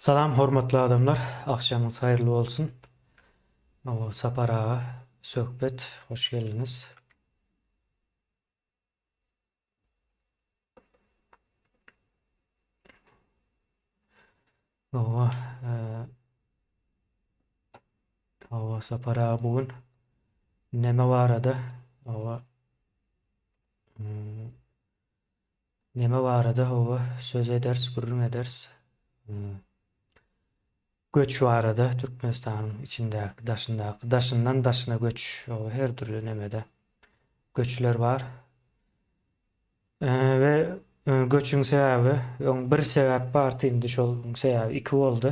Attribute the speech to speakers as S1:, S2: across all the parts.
S1: Salam hormatly adamlar, akşamınız hayırlı olsun. O Sapara söhbet, hoş geldiniz. O Sapara bugün neme barada, o mm, neme barada söz eders, gurrun eders. Göç barada Türkmenistan'ın içindäki, daşından daşına göç, o her türlü nemede göçler var. Ve göçün sebebi, bir sebep barty indi şol sebäbi iki boldy.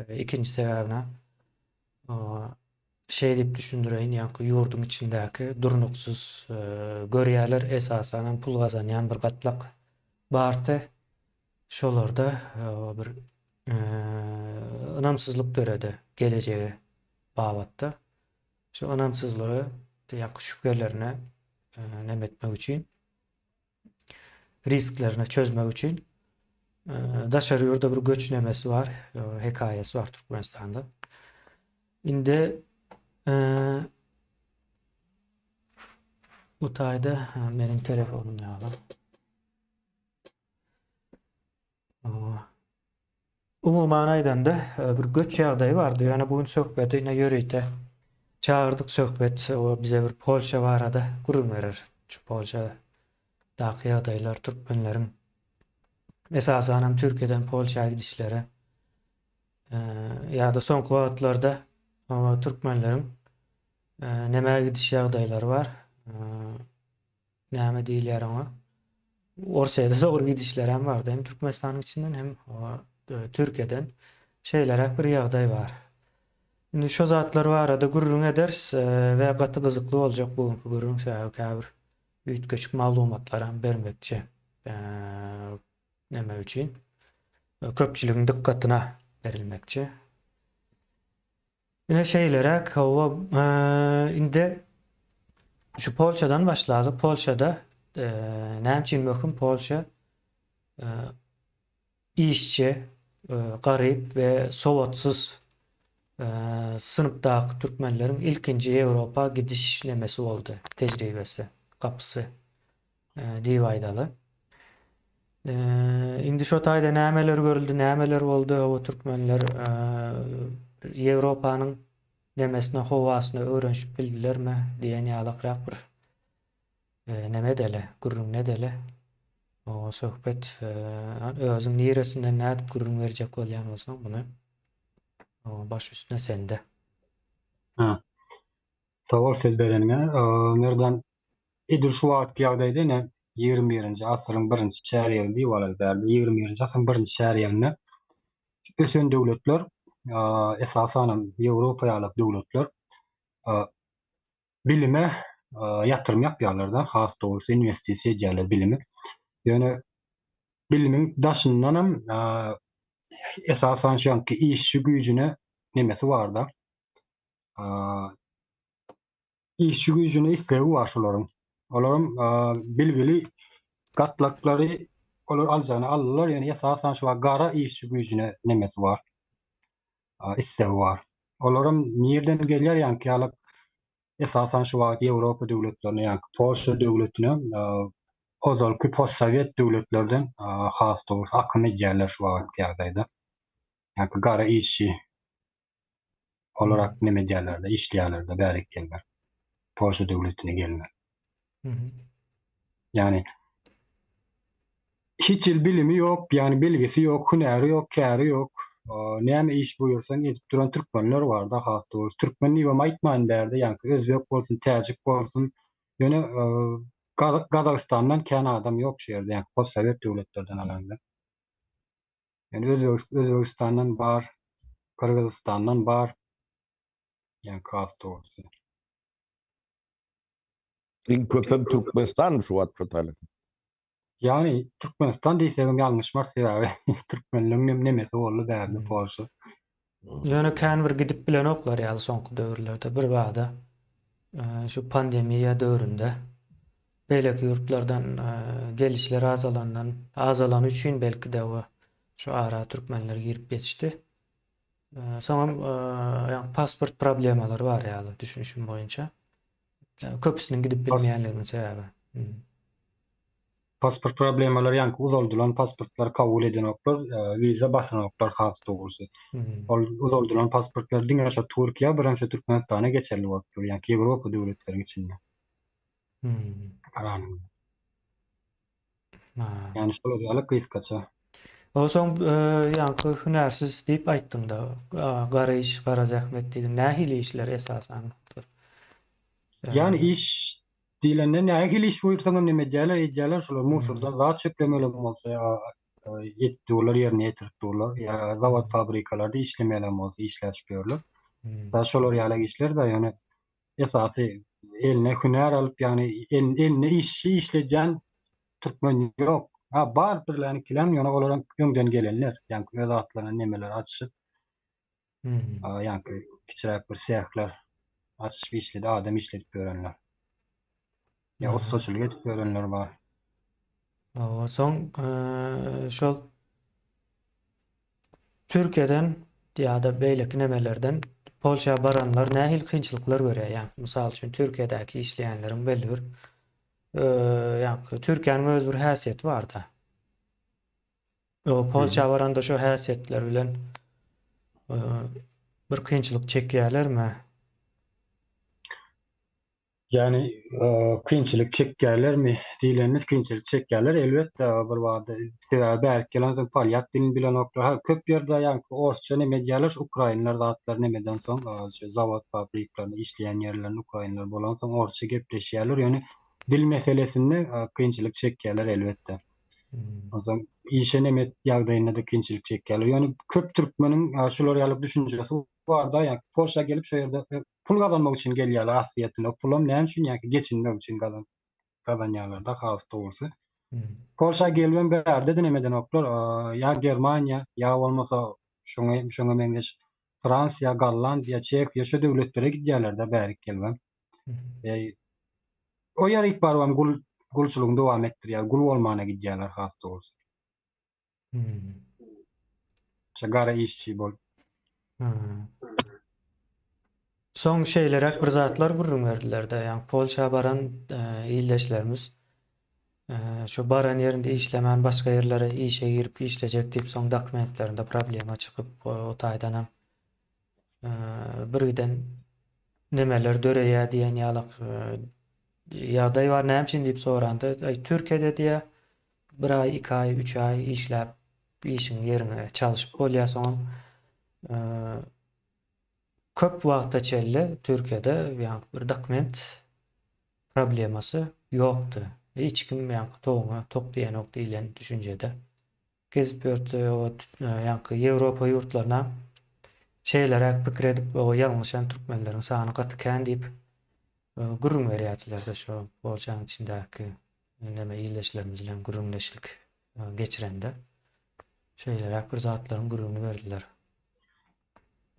S1: İkinci sebäbine o şey diýip düşündireýin, ýa-ni ýurdun içindäki durnuksuz görýärler esasanan pul gazanýan bir gatlak barty. Şolarda bir ynamsyzlyk döredi geleceğe babatda. Şu ynamsyzlygy ýa-ni şüphelerine nemetmek üçin, risklerini çözmek üçin daşary ýurda bir göç nemesi var, hekaýesi var Türkmenistanda. Indi bu taýda meniň telefonum ýaly. Umuman aýdanda bir göç ýagdaýy bardy. Ýani bugün söhbetine ýöreýte çağırdyk söhbet. O bize bir Polşa barada gurrun berer. Şu Polşa'daki ýagdaýlar türkmenleriň esasanem Türkiýeden Polşağa gidişleri ýa-da soňky wagtlarda türkmenleriň näme gidiş ýagdaýlary var. Näme diýilýär ona? Orsaýda dogry gidişler hem bardy. Hem Türkmenistanyň içinden hem Türkiýeden şeýlerek bir ýagdaý bar. Indi şo zatlar barada gurrun eders we gaty gyzykly boljak bugünkü gurrun sebäbi käbir üýtgeçik maglumatlary bermekçi. Näme üçin? Köpçüligiň dikkatyna berilmekçi. Ine şeýlerek indi şu Polşadan başlady. Polşada näme üçin möhüm Polşa işçi, garyp we sowatsyz sınıpdaky türkmenleriň ilkinji Ýewropa gidiş nemesi boldy, tejribesi, kapysy diýip aýdaly. Indi şo taýda nämeler görüldi, nämeler boldy, o türkmenler Ýewropanyň nemesine, howasyna öwrenşip bildilermi diýen ýalakrak bir neme dele, gurrun ne dele. O söhbet özüň niresinden nädip gurrun berjek bolýan bolsaň bunu baş üstüne sende.
S2: Ha. Sowal söz bereniňe, merdan edir şu wagt ýagdaýda ne 21-nji asyryň 1-nji şäher ýerinde ýaly berdi. 21-nji asyryň 1-nji şäher ýerine ösen döwletler, esasanem Ýewropa ýaly döwletler bilime ýatyrym ýapýarlar da, has dogrusu investisiýa edýärler bilime. Ýöne bilimiň daşyndanam esasan şonki işçi güýjüne nemesi bar da. İşçi güýjüne isteği bar şolaryň. Olaryň bilgili gatlaklary olar aljana allar, ýani esasan şu gara işçi güýjüne nemesi bar. Isteği bar. Olaryň nirden gelýär, ýani ýaly esasan şu wagt Ýewropa döwletlerine, ýani Polşa döwletine ozalky postsovet döwletlerden has dogrusu akyn edýärler şu wagt ýagdaýda. Ýani gara işçi olarak neme diýerler de, işleýärler de bärik gelýär. Polşa döwletine gelýär. Yani hiç bilimi yok, yani bilgisi yok, hüneri yok, kâri yok. Näme iş buyursan edip duran türkmenler var da has doğrusu. Türkmen niwem aýtman berdi, yani özbek bolsun, täjik bolsun. Ýöne Gadagistandan kän adam yok şu ýerde, yani postsovet döwletlerden alanda. Yani Özbegistandan bar, Kyrgyzstandan bar. Yani has doğrusu.
S3: İlk köpen Türkmenistan şu wagt kötali.
S2: Yani Türkmenistan diýsegem ýalňyşmar sebäbi türkmenliň nemesi boldy berdi Polşa.
S1: Ýöne kän bir gidip bilen oklar ýaly soňky döwürlerde bir bada şu pandemiýa döwründe beýleki ýurtlardan gelişler azalan üçin belki de o Şu ara Türkmenler girip geçti. Sonra yani pasport problemaları var yani düşünüşüm boyunca. Yani köpüsünün gidip bilmeyenlerin sebebi. Hmm.
S2: Pasport problemaları yani uzoldulan pasportlar kabul edenoklar, viza basanoklar has doğrusu.
S1: Hmm.
S2: Uzoldulan pasportlar diňeşe Türkiýe, birinçe Türkmenistana geçerli bolupdyr. Yani Ýewropa döwletleri içinde.
S1: Hmm.
S2: Karanlyk.
S1: Ha.
S2: Yani şol ýaly kysgaça.
S1: O son yani hünärsiz diýip aýtdyň da. Gara iş, gara zähmet diýdiň. Nähili işler esasan?
S2: Yani
S1: Ee,
S2: iş diýlende nähili iş buyursaňam neme diýerler, edýärler şolar
S1: hmm.
S2: musurda zat çöplemeli bolsa etdiler ýerine ýetiripdirler. Ya zawod
S1: Hmm.
S2: fabrikalarda işlemeli bolsa işläp berler.
S1: Hmm.
S2: Da şolar ýaly işler da ýöne esasy eline hünär alıp yani eline işi işleyen Türkmen yok. Ha bar birlerini kilen ýöne olarak öňden gelenler. Yani öz atlaryna nemeler açyp
S1: Hmm.
S2: yani kiçirek bir sehler açyp işledi adam işledip görenler. Ya
S1: Aha.
S2: ustaçylyk edip görenler bar.
S1: O son şol Türkiýeden ýa-da beýleki nemelerden Polşa baranlar nähil kynçylyklar görýär. Yani mysal üçin Türkiýedäki işleýänleriň belli bir yani Türkiýanyň öz bir häsiýeti bar da. O Polşa baranda şu häsiýetler bilen bir kynçylyk çekýärlermi?
S2: Yani kynçylyk çekýärlermi? Diýlenir kynçylyk çekýärler elbetde bir wagtda sebäbi belki gelen soň polyak dilini bilen oklar. Ha köp ýerde ýa-ni orçça neme diýerler, ukrainler zatlar nemeden soň şu zawod fabrikalarynda işleýän ýerlerinde ukrainler bolan soň orçça gepleşýärler. Ýöne dil meselesinde kynçylyk çekýärler elbetde.
S1: Hmm.
S2: O zaman işe neme ýagdaýynda da kynçylyk çekýärler. Ýöne köp türkmeniň şolar ýaly düşünjesi bar da ýa Polşa gelip şo ýerde pul gazanmak üçin gelýärler aslında. Pulum näme üçin ýa-ki geçinmek üçin gazanýarlar da has dogrusu.
S1: Hmm.
S2: Polşa gelben bärde de nemeden oklar ýa Germaniýa ýa bolmasa şoňa meňzeş Fransiýa, Gollandiýa, Çekiýa şo döwletlere gidýärler da bärik gelben.
S1: Hmm.
S2: O ýer ilk barwam gulçylygyny dowam etdirýär, gul bolmana gidýärler has dogrusu.
S1: Hmm.
S2: Şo gara işçi bolup.
S1: Ha. Soň şeýlerek bir zatlar gurrun berdiler de. Yani Polşa baran ildeşlerimiz şu baran yerinde işlemän başga yerlere işe girip işlejek diýip soň dokumentlerinde problema çykyp o taýdan hem birden nemeler döreýär diýen ýalyk ýagdaý bar näme üçin diýip sorandy. Türkiýede diýe 1 ay, 2 ay, 3 ay işläp işiň ýerine çalyşyp bolýar soň köp wagtda çelle Türkiýede ýa bir dokument problemasy ýokdy. Hiç kim ýa tok diýen ok diýilen düşünjede. Gezip ýörtdi o ýa-ki Ýewropa ýurtlaryna şeýlerek pikir edip o ýalňyşan türkmenleriň sany gatykän diýip gurrun berýärdiler de şo Polşanyň içindäki neme ýyldaşlarymyz bilen gurrunleşik geçirende. Şeýlerek bir zatlaryň gurruny berdiler.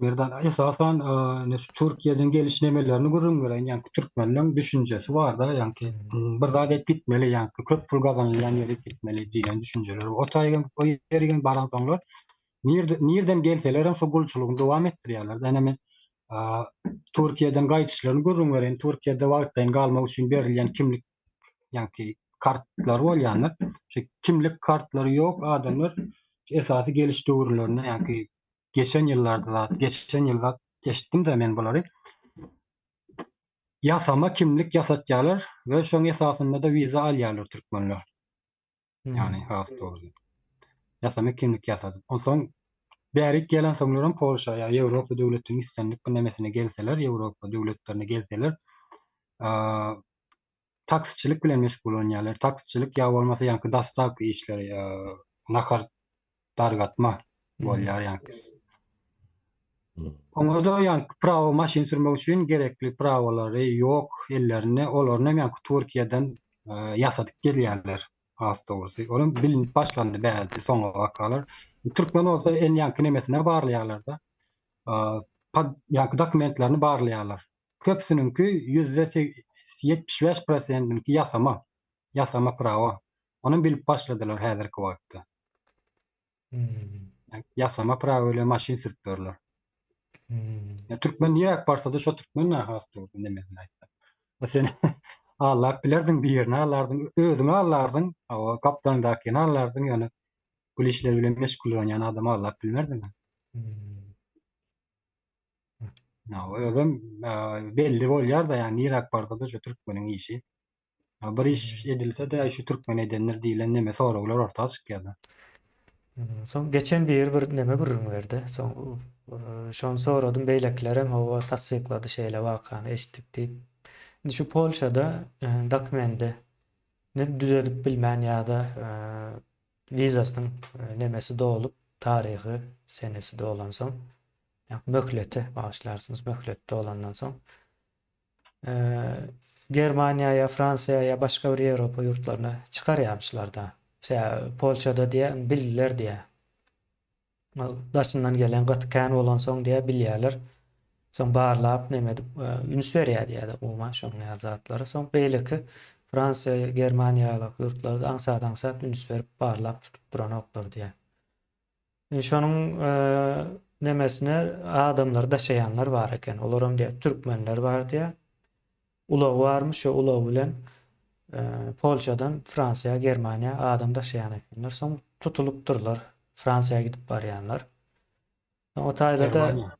S2: Birden esasen Türkiýeden geliş nemelerini gurrun gören ýa türkmenliň düşünjesi bar da ýa-ki bir zat edip gitmeli ýa-ki köp pul gazanýan ýere gitmeli diýen düşünjeler. O ýergen baran soňlar nirden gelseler hem şo gulçylygyny dowam etdirýärler. Ene men Türkiýeden gaýtyşlaryny gurrun gören, Türkiýede wagtdan galmak üçin berilýän kimlik ýa-ki kartlar bolýanlar. Şu kimlik kartlary ýok adamlar esasy geliş döwürlerine ýa-ki geçen ýyllar geçdim de men bulary ýasama kimlik ýasatýarlar we şoň esasynda da viza alýarlar türkmenler. Yani has dogry. Ýasama kimlik ýasatyp. Onsoň bärik gelen soňlaram Polşa ýa Ýewropa döwletiniň islendik bir nemesine gelseler, Ýewropa döwletlerine gelseler, taksçilik bilen meşgul bolýarlar. Taksçilik ýa bolmasa ýa-ki dastavka işleri, nakar dargatma bolýar ýa-ki. Oňa da ýa prawo maşyn sürmek üçin gerekli prawolary ýok ellerine, olaryna ýa-ki Türkiýeden ýasadyp gelýärler. Has dogrusu. Olam bilinip başlandy bälki soňa wakalar. Türkmen bolsa en ýaňky nemesine barlaýarlar da. Ýa-ki dokumentlerini barlaýarlar. Köpsüninki %75%-niki ýasama prawo. Onu bilip başladylar häzirki wagtda.
S1: Hmm.
S2: Yani yasama pravöyle maşin sürtüyorlar.
S1: Hmm.
S2: Ya Türkmen Irak barsa da şu Türkmen has doğru demedim ayta. Sen Allah bilerdin bir yerini alardın, özüni alardın, o kaptandakini alardın yani bu işler bile meşgul olan yani adamı Allah bilmerdin.
S1: Hmm.
S2: Ya o özüm belli bolýar da yani Irak barda da şu Türkmenin işi. Ya bir iş edilse de şu Türkmen edenler diýilen neme soraglar ortaga çykýar.
S1: Son geçen bir neme bir verdi. Son şon soradım beýleklerem hawa tasdiklady şeýle wakany eşitdik diýip. Indi şu Polşada dokumentti ne düzelip bilmän ýa-da wizasynyň nemesi dolup taryhy, senesi dolan soň ýa möhleti bağışlarsınız möhleti dolandan soň Germaniýa ýa Fransiýa ýa başga bir Ýewropa ýurtlaryna çykarýarmyşlar da. Polşada diýe bildiler diýe. Daşyndan gelen gatykän bolan soň diýe bilýärler. Soň barlap neme dip üns berýär diýär umma şoňa zatlary. Soň beýleki Fransiýa, Germaniýalyk ýurtlarda aňsat üns berip barlap tutup duran oklar diýär. Şonuň nemesine adamlar daşaýanlar bar eken. Olaram diýär türkmenler bar diýär. Ulaw barmy şo ulaw bilen Polşadan Fransiýa, Germaniýa adam daşaýan ekenler. Soň tutulup durlar. Fransiýa gidip barýanlar. O taýda da
S2: Germaniýa.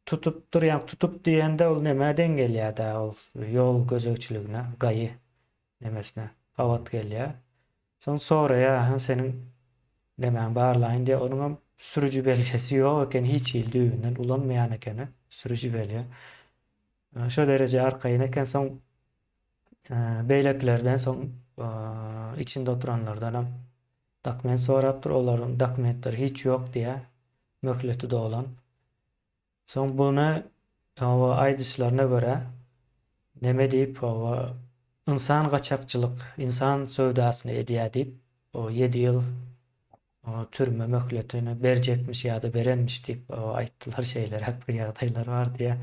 S1: tutup durýan tutup diýende ol nämeden gelýär da ol ýol gözegçiligine, gaýy nemesine hawat gelýär. Soň sonra ýa seniň nemäň barlaýyn diýe onuň sürüji belgesi ýok eken hiç il düýünden ulanmaýan eken sürüji belge. Şo derece arkaýyn eken soň beýleklerden soň içinde oturanlardan hem dokument sorapdyr, olaryň dokumentleri hiç ýok diýe möhleti dolan. Soň bunu aýdyşlaryna görä neme diýip insan gaçakçylyk, insan sowdasyny edýär diýip o 7 ýyl türme möhletini berjekmiş ýa-da berenmiş diýip aýtdylar şeýler, hak bir ýagdaýlar bar diýe.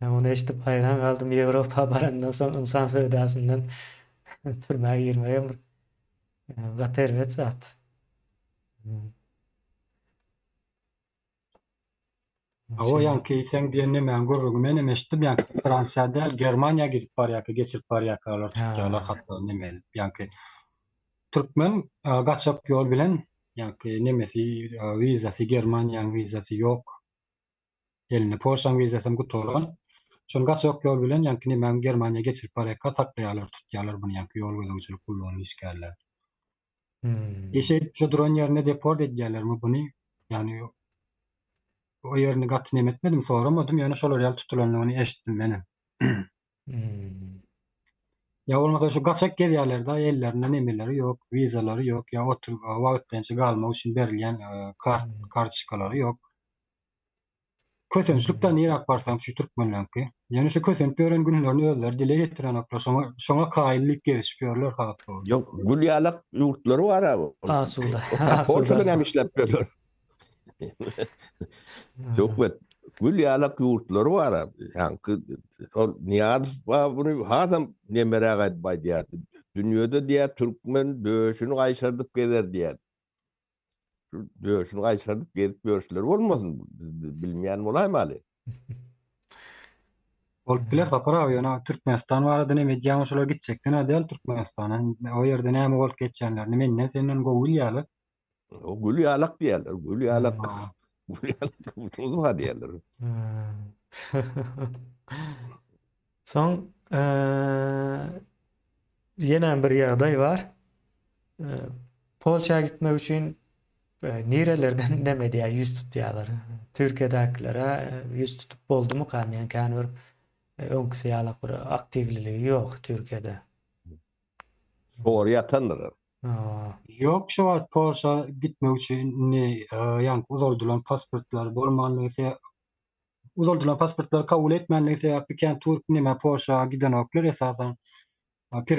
S1: Ben onu eşitip hayran kaldım. Ýewropa barandan soň insan sowdasyndan türmäge girmeýän bir gaterwet zat.
S2: O ýanky sen diýen näme görürüm men eşitdim ýanky Fransiýa Germaniýa gidip barýar, geçip barýarlar, tutýarlar hatda näme ýanky türkmen gaçak ýol bilen ýanky nemesi wizasy Germaniýanyň wizasy ýok. Eline Polşanyň wizasy gutoran. Şol gaçak ýol bilen ýanky näme Germaniýa geçip barýarka saklaýarlar, tutýarlar buny ýanky ýol gözegçilik gullanyp işgärler. Şu duran ýerine deport edýärlermi buny? Ýani o ýerini gaty nemetmedim, soramadym. Ýani şolar ýaly tutulanlygyny eşitdim meni. Ya bolmasa şu gaçak gelýärler da ellerinde nemeleri ýok, wizalary ýok, ýa otur wagtlança galmak üçin berilýän kartçykalary ýok. Kösençlikden ýerak barsaň şu türkmenlänki. Ýani şu kösenip beren günlerini özleri dile getiren oklar, şoňa kaýyllyk gelişip ýörler hatda.
S3: Yok, Gülýalak ýurtlary bar abi.
S1: Asuda.
S3: Polşadan hem işlep berler. Çok bet. Gülýalak ýurtlary bar abi. Ýanky Niýazow bunu hadam nemerä gaýtbaý diýär. Dünýede diýär türkmen döşüni gaýşadyp geler diýär. Döşüni gaýşadyp gelip görüşler bolmasyn? Bilmeýän bolaýmy ali?
S2: Bolup biler tapar abi ýa Türkmenistan barada näme diýýän şolar gitjekden adel Türkmenistana. O ýerde näme bolup geçýänler, menden senden gowulýaly.
S3: O Gülýalak diýerler. Gülýalak. Gülýalak uzma diýerler.
S1: Soň ýene bir ýagdaý bar. Polşa gitmek üçin nirelerden neme diýär ýüz tutýarlar. Türkiýedäkilere ýüz tutup boldumy kanýan kan bir öňküsi ýalyk bir aktivligi ýok Türkiýede.
S3: Sory ýatanlar.
S2: Ýok şu wagt Polşa gitmek üçin ýanky uzaldylan pasportlar bolmanlygy, uzaldylan pasportlar kabul etmänligi sebäpli Türk näme Polşa giden oklar esasan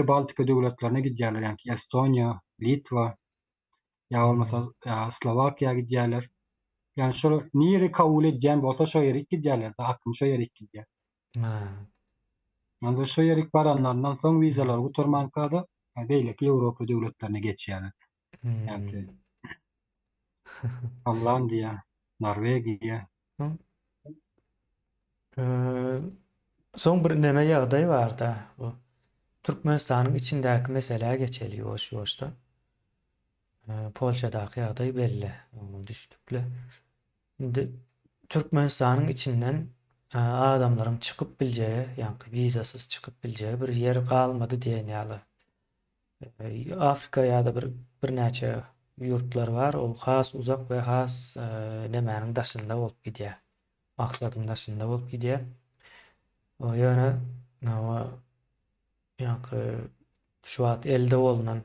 S2: Baltika döwletlerine gidýärler, ýanky Estoniýa, Litwa, ýa bolmasa Slowakiýa gidýärler. Ýani şol nire kabul edýän bolsa şo ýere gidýärler, hakym şo ýere gidýär. Ýani şo ýere baranlardan soň wizalar guturmankada beýleki Ýewropa döwletlerine geçýärler.
S1: Hmm.
S2: Yani Hollandiya, Norvegiya.
S1: Hı. Son bir neme ýagdaý bar da. Bu Türkmenistanyň içindäki meselä geçeli ýoş-ýoşda. Polşadaky ýagdaý belli. Onu düşdükle. Indi Türkmenistanyň içinden adamlaryň çykyp biljeği, ýani vizasız çykyp biljeği bir ýer galmady diýen ýaly. Afrika ýa-da bir näçe ýurtlar bar. Ol has uzak we has nemäniň daşynda bolup gidýär. Maksadyň daşynda bolup gidýär. O ýöne ýani şu wagt elde bolunan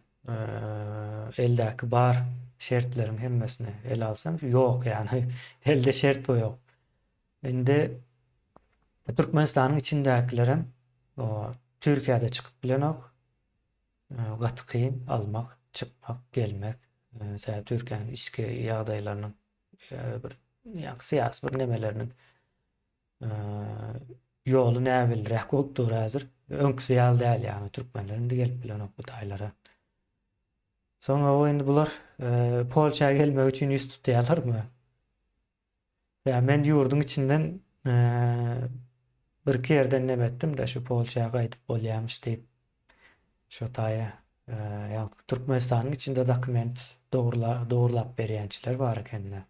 S1: eldäki bar şertleriň hemmesini ele alsan ýok ýani elde şert bu ýok. Indi Türkmenistanyň içindäkiler hem o Türkiýede çykyp bilenok gaty kyn almak, çykmak, gelmek. Mesela Türkiýanyň içki ýagdaýlarynyň bir ýa syýasy bir nemeleriniň ýoly näbildiräk bolup dur häzir. Öňküsi ýaly däl ýani türkmenleriň de gelip bilenok bu taýlara. Soňra o indi bular Polşaga gelmek üçin ýüz tutýarlarmy? Ya men ýurdun içinden bir kerden nemetdim de şu Polşaga gaýdyp bolýarmyş diýip şu taýa ýa Türkmenistanyň içinde dokument dogurlap berýänçiler bar ekende.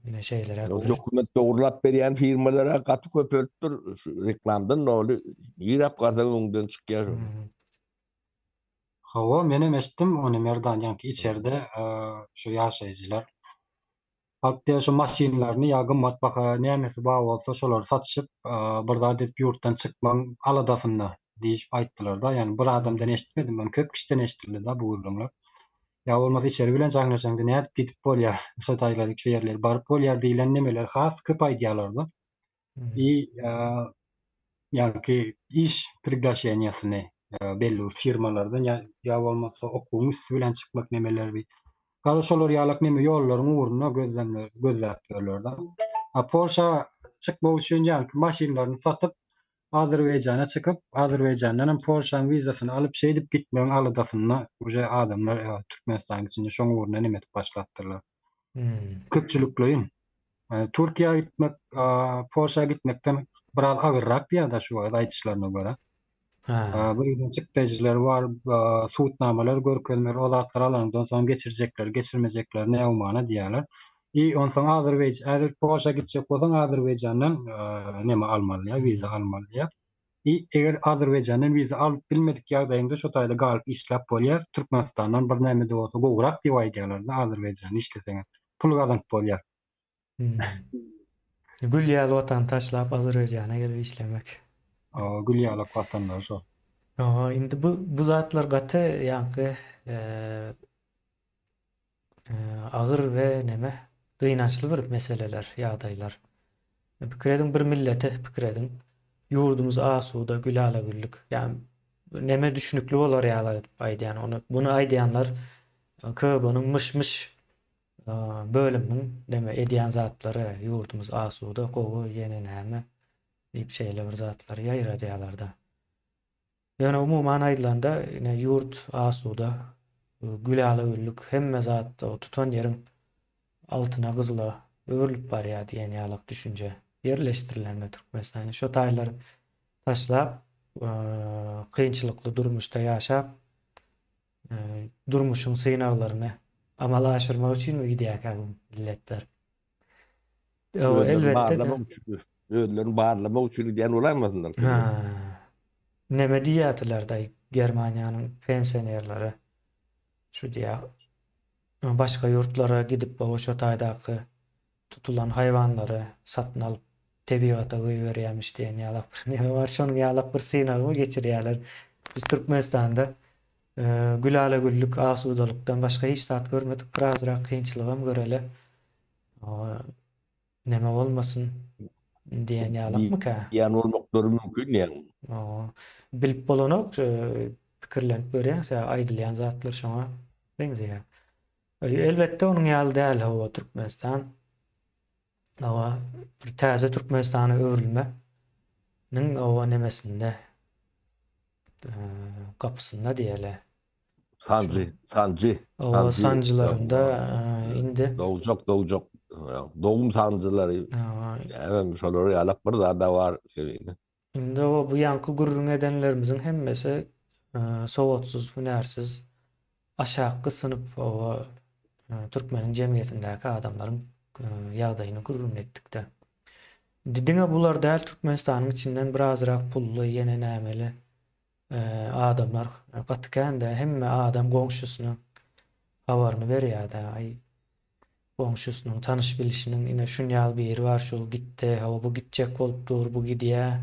S1: Ýine şeýlere
S3: O dokument doğrulap berýän firmalara gaty köpeltdir şu reklamdan noli ýyrap gardan öňden çykýar.
S2: Hawa menem eşitdim onu merdan ýanky içeride şu ýaşaýjylar hakda şu maşinlaryny ýa gymmat baha nämesi bar bolsa şolary satyşyp bir zat edip ýurtdan çykmaň aladafynda diýip aýtdylar da. Ýani bir adamdan eşitmedim ben, köp kişiden eşitildi da bu gurulmalar. Ya bolmasa içeri bilen çagnaşaňda näp gidip bolýar. Şu taýlary şu ýerleri baryp bolýar diýilen nemeler has köp aýdýarlar da. Ýani iş priglашениýasyny belli bir firmalardan ýa bolmasa okuw üstü bilen çykmak nemeleri gara şolar ýalak neme ýollaryň ugruna gözläp ýörler da. Polşa çykmak üçin ýani maşinlaryny satyp Azerbaýjana çykyp, Azerbaýjandan hem Polşanyň vizasyny alyp şeýdip gitmegiň aladasyna uje adamlar Türkmenistanyň içinde şoň ugruna neme edip başlatdyrlar. Köpçülikleýin. Türkiýe gitmek, Polşaga gitmekden biraz agyrrak ýa-da şu wagt aýdyşlaryna görä. Bu ýerden çykdyjylar bar, suwutnamalar görkezler, o zatlar alandan soň geçirjekler, geçirmejekler näme diýerler. On soň Azerbaýjan, Polşa gitjek bolsaň Azerbaýjandan neme almaly, viza almaly. Eger Azerbaýjandan viza alyp bilmedik ýagdaýynda şu taýda galyp işläp bolýar. Türkmenistandan bir näme de bolsa gowrak diýip aýdýarlar da Azerbaýjany işleseňiz. Pul gazanýp bolýar.
S1: Gül ýaly watan taşlap Azerbaýjana gelip işlemek.
S2: Gül ýalak watanlar şo.
S1: Indi bu zatlar gaty ýanky agyr we neme gynançly bir meseleler, ýagdaýlar. Pikir bir millete, pikir ýurdumuz asuda, gülala güllük. Yani neme düşünükli bolar ýaly aýdýan onu. Bunu aýdýanlar köbüniň myş bölümüň neme edýän zatlary ýurdumuz asuda, gowy ýene näme diýip şeýle bir zatlar ýaýradýarlar da. Yani umuman aýdylanda ýene ýurt asuda, gülala güllük hemme zat o tutan ýeriň altyna gyzyla öwrülip barýar diýen ýalyk düşünje yerleşdirilen Türkmenistan. Şu taýlary taşlap kynçylykly durmuşda ýaşap durmuşyň synaglaryny amala aşyrmak üçin mi gidýär bu milletler? Elbette.
S3: Ödlerini barlamak üçin diýen olamazlar.
S1: Neme diýýärler da Germaniýanyň pensionerleri şu diýär başga ýurtlara gidip şo taýdaky tutulan haýwanlary satyn alyp tebiata goýberýärmiş diýen ýalak bir neme bar. Şonuň ýalak bir synagy geçirýärler. Biz Türkmenistanda gülala güllük asudalykdan başga hiç zat görmedik. Birazrak kynçylygam göreli. Neme bolmasyn diýen ýalakmy ka?
S3: Ýani olmakları mümkin ýani.
S1: Bilip bolanok pikirlenip görýän, aýdylýan zatlar şoňa beňzeýär. Elbette onuň ýaly däl hawa Türkmenistan. Hawa bir täze Türkmenistana öwrülmenin hawa nemesinde kapısında diýele.
S3: Sancı.
S1: O sancılarında indi.
S3: Doğacak. Doğum sancıları. Evet, şoları yalak bir daha da var.
S1: Indi o bu yankı gurrun edenlerimizin hemmesi sowatsuz, hünärsiz, aşağı sınıf o Türkmenin cemiyetindäki adamların ýagdaýyny gurrun etdikde. Didiňe bular däl Türkmenistanyň içinden birazrak pully, ýene nämeli adamlar gatykän-de hemme adam goňşusyna habaryny berýär-de. Ay goňşusynyň tanyş bilişiniň ine şunýal bir ýeri bar, şol gitdi, hawa bu gitjek bolupdyr, bu gidýär,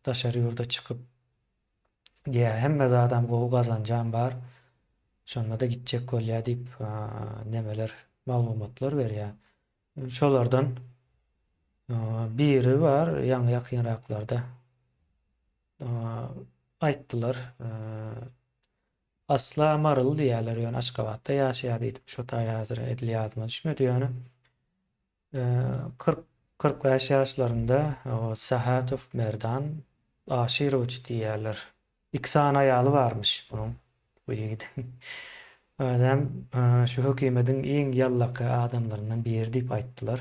S1: daşary ýurda çykyp diýär. Hemme adam gowy gazanjan bar. Şonda da gitjek bolýar diýip nemeler, maglumatlar berýär. Şolardan biri var, ýaňy ýakynraklarda. Aýtdylar, Asla Marul diýerler, ýöne Aşgabatda ýaşaýar diýip şo taý hazır edilýärmi düşmedi ýöne. 40-45 ýaşlarynda o Sahatow Merdan Aşyroviç diýerler. İki sany aýaly barmyş bunuň bu ýigidin. Adam şu hökümetiň iň ýallaky adamlaryndan biri diýip aýtdylar.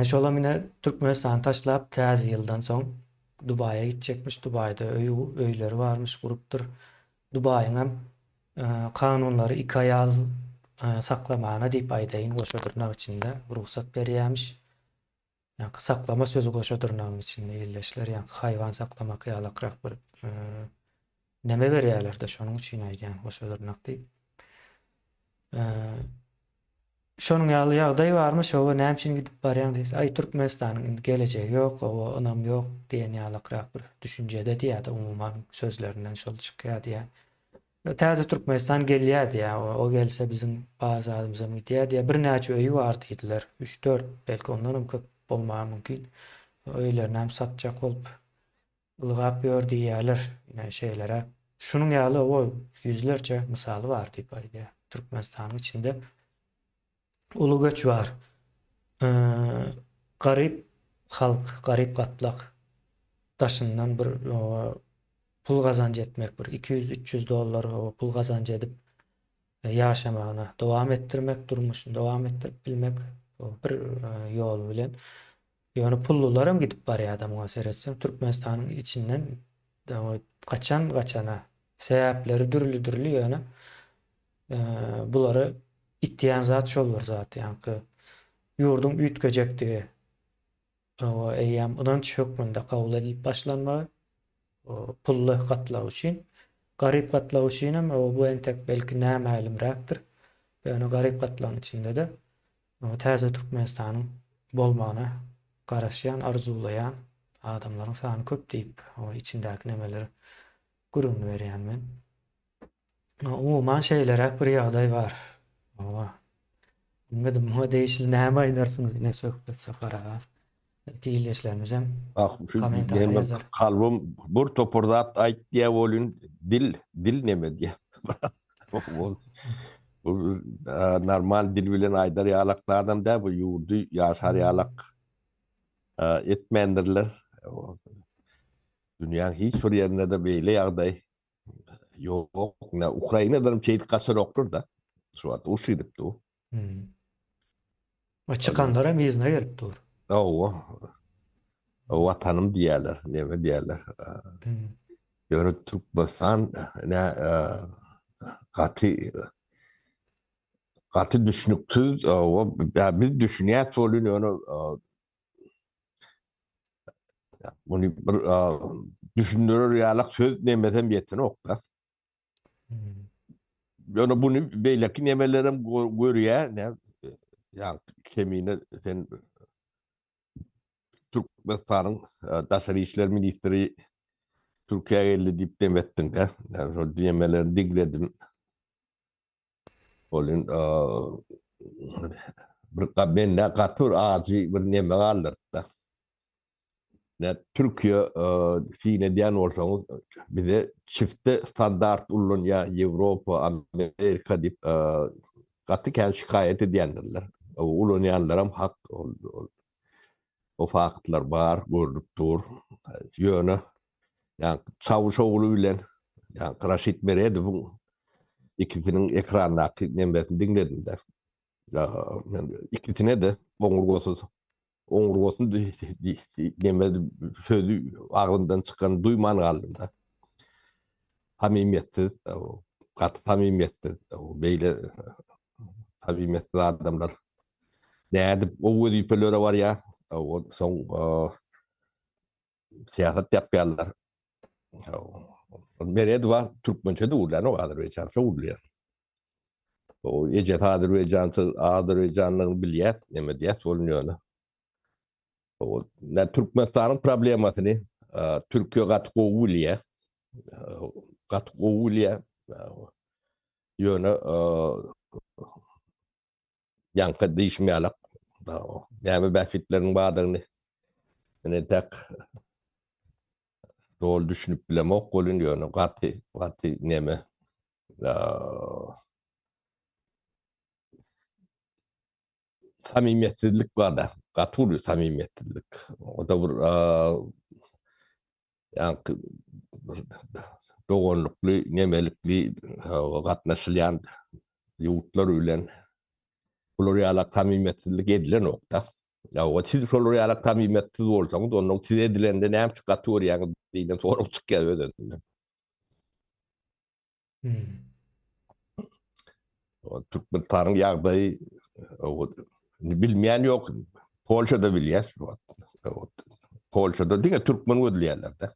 S1: Şolam ine Türkmenistan taşlap täze ýyldan soň Dubaýa gitjekmiş. Dubaýda öýleri barmyş, gurupdyr. Dubaýyň hem kanunlary iki aýal saklamana diýip aýdaýyn goşadyrnak içinde ruhsat berýärmiş. Ýani saklama sözü goşadyrnak içinde ýerleşler, ýani haýwan saklamak ýalakrak bir neme berýärler de şonuň üçin aýdýan goşadyrnak diýip. Şonuň ýaly ýagdaý barmyş, o näme üçin gidip barýan diýse, ay Türkmenistanyň geleceği ýok, o onam ýok diýen ýalakrak bir düşünjede diýär, umumyň sözlerinden şol çykýar diýär. Täze Türkmenistan gelýär diýär, o gelse bizim bazadymyza gidýär diýär. Bir näçe öýü bar diýdiler. 3-4 belki ondan köp bolmagy mümkin. Öýlerini hem satjak bolup ılgap ýör diýerler, ýene şeýlere. Şunuň ýaly o yüzlerce misaly bar diýip aýdýar. Türkmenistanyň içinde ulu göç var. Garip halk, garip gatlak daşından bir pul gazanç etmek, bir $200-300 pul gazanç edip ýaşamagyna dowam ettirmek, durmuşyny dowam ettirip bilmek bir ýol bilen. Ýöne pullular hem gidip barýar adamga seretsen, Türkmenistanyň içinden gaçana sebäpleri dürli ýöne bulary itdiýän zat şol bir zat, ýani ýurdun üýtgejekdigi o eýýäm ynanç hökmünde kabul edilip başlanmagy pully gatlaw üçin, garip gatlaw üçin hem bu entek belki nämälimräkdir. Ýöne garip gatlawyň içinde de täze Türkmenistanyň bolmagyna garaşýan, arzulaýan adamlaryň sany köp diýip o içindäki nemeleri gurrun berýän men. Umuman şeýlere bir ýagdaý bar. Bilmedim, bu değişil näme aýdarsyňyz ine söhbet safara. Diýilýärlerimiz hem komentar ýazar.
S3: Kalbim bir topurdat aýt diýä bolun dil neme diýä. Bu normal dil bilen aýdar ýalaklardan da bu ýurdu ýaşar ýalak etmendirler. Dünýäň hiç bir ýerinde de beýle ýagdaý ýok. Ukraina'dan çeýit gasarokdur da. Şu at uşydipdi o.
S1: Çıkanlar hem izne gelip dur.
S3: O vatanım diýerler, neme diýerler. Ýöne Türkmenistan gaty düşünüksiz, biz düşünýär bolun ýöne bunu bir düşündürür ýalak söz nemesem ýetene ok da. Ýöne bunu beýleki nemelerem görýär, ýa kemine sen Türkmenistan'ın Daşary işler ministri Türkiýe'ye geldi diýip demetdiň de. Yani şol diýmelerini digledim. Olun bir menne gatyr azy bir neme galdyr da. Türkiýe fiine diýen bolsaňyz bize çifte standart ulunýa Ýewropa, Amerika diýip gaty kän şikaýet edýändirler. Ulunýanlar hem hak o faktlar bar, görüp dur. Ýöne ýani çavuş ogly bilen ýani Raşit Meredov ikisinin ekranındaki nembetini dinledim de. İkisine de oňurgosun nembeti sözü ağzından çıkan duyman kaldım da. Samimiyetsiz, katı samimiyetsiz, beyle samimiyetsiz adamlar. Ne edip o vüzifelere var ya, o son siyaset yapıyorlar. Meredi var, Türkmençe ulan o Azerbaycança uluyor. O Ecet Azerbaycan'ın biliyet, nemediyet oluyor. O ne Türkmenistan'ın problematını Türkiye katkı uluyor. Katkı uluyor. Yöne yankı değişmeyalak. Yani benfitlerin bağlarını ne tek doğru düşünüp bilemek oluyor. Katı neme. Samimiyetsizlik var da. Katılıyor samimiyetsizlik. O da bir yani doğunluklu, nemelikli katnaşılayan yurtlar ülen Floriyalak samimiyetsizlik edilen nokta. Ya o siz Floriyalak samimiyetsiz olsanız onun siz edilende ne yapıp katıyor yani diye sonra çıkıyor öyle. Türkmenistan'ın yağdayı bilmeyen yok. Polşa'da biliyor. Polşa'da değil mi? Türkmen ödülerler de.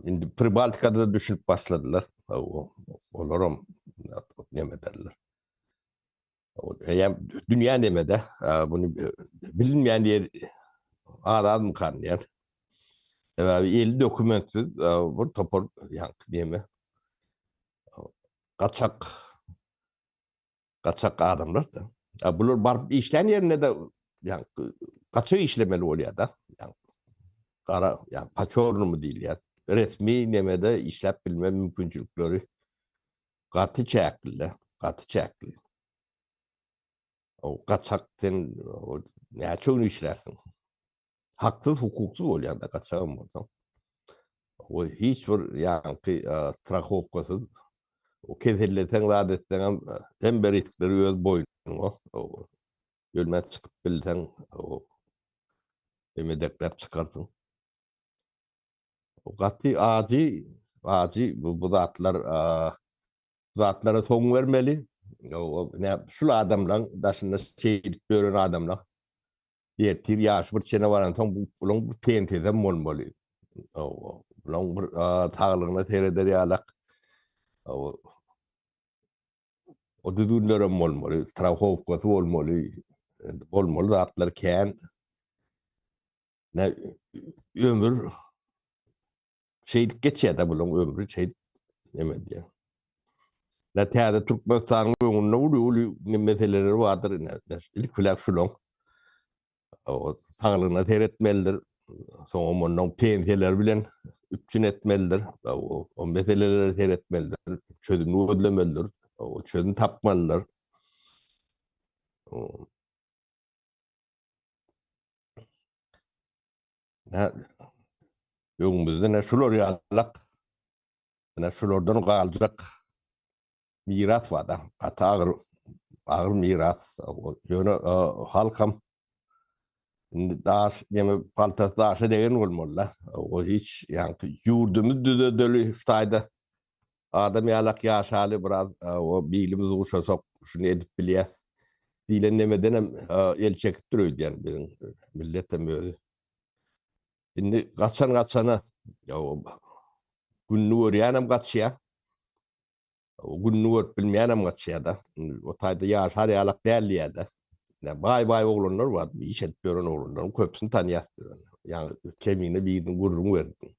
S3: Şimdi Pribaltika'da da düşünüp başladılar. Olurum ne derler. Yani dünya nemede bunu bilinmeyen diye adam kanlayan. 50 dokumentsiz bu topor yani diyeme kaçak adamlar da. Bunlar barıp işleyen yerine de yani kaçak işlemeli oluyor da. Yani kara yani paçornu mu değil yani. Resmi nemede işlep bilme mümkünçülükleri katı çekli. O kaçakten ne çoğunu işlersin. Haksız hukuksuz oluyor da kaçağım oradan. O hiç bir yani strahowkasız o kezelleten adetten hem beritleri öz boynu o ölmez çıkıp bilsen o emedeklep çıkarsın. O katı acı bu zatlara son vermeli. O ne şu adamla daşında şehit gören adamla yetir yaş bir çene varan son bu tenteden olmalı. O long bir tağlığına tereder yalak. O düdüllere olmalı. Strahowkası olmalı zatlar kendi ne ömür şeylik geçiyor da bunun ömrü şey demedi ya. Ne tiyada Türkmenistan'ın önüne ulu ne meseleleri vardır. İlk filak şulon. O sağlığına seyretmelidir. Sonra onun pensiyeler bilen üçün etmelidir. O meseleleri seyretmelidir. Çözümünü ödlemelidir. O çözüm tapmalıdır. Önümüzde ne şular yalak, ne şulardan kalacak miras var da. Hatta ağır miras. Yönü halkam daş yeme paltas daşı degen olmalı. O hiç yani yurdumuz dölü ştayda adam yalak yaşalı biraz o bilimiz uçasak şunu edip biliyor. Dilenlemeden hem el çekip duruyor yani bizim milletten böyle. Şimdi kaçana ya günlü öğreyenem kaçıyor. Günlü öğret bilmeyenem kaçıyor da. O tayda yaşar yalak değerli ya da. Yani bay oğlanlar var. İş etmiyorum oğlanlar. Köpsünü tanıyat. Yani kemiğine birini gururumu verdim.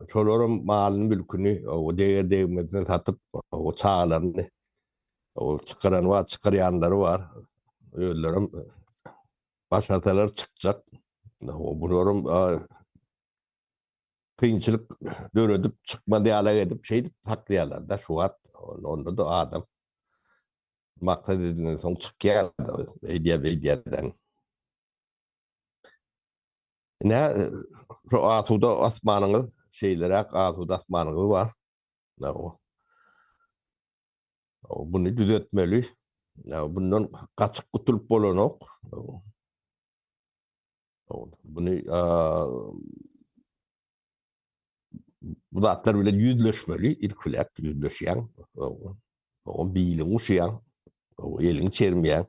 S3: Çolurum malını mülkünü o değer değmediğini satıp o çağlarını o çıkaran var, çıkarayanları var. Ölürüm. Başarılar çıkacak. O bulurum kıyınçılık dörödüp çıkma diyalog edip şey taklayalar da şu at onda da adam maksat edilen son çıkıyor Beydiyeden. Ne şu asuda asmanınız şeylere asuda asmanınız var. Ne o Bunu düzeltmeli. Ya bundan kaçık kutulup bolanok. Bunu bu zatlar bile yüzleşmeli. İlkulak yüzleşen. O bilim uşayan. O elini çermeyen.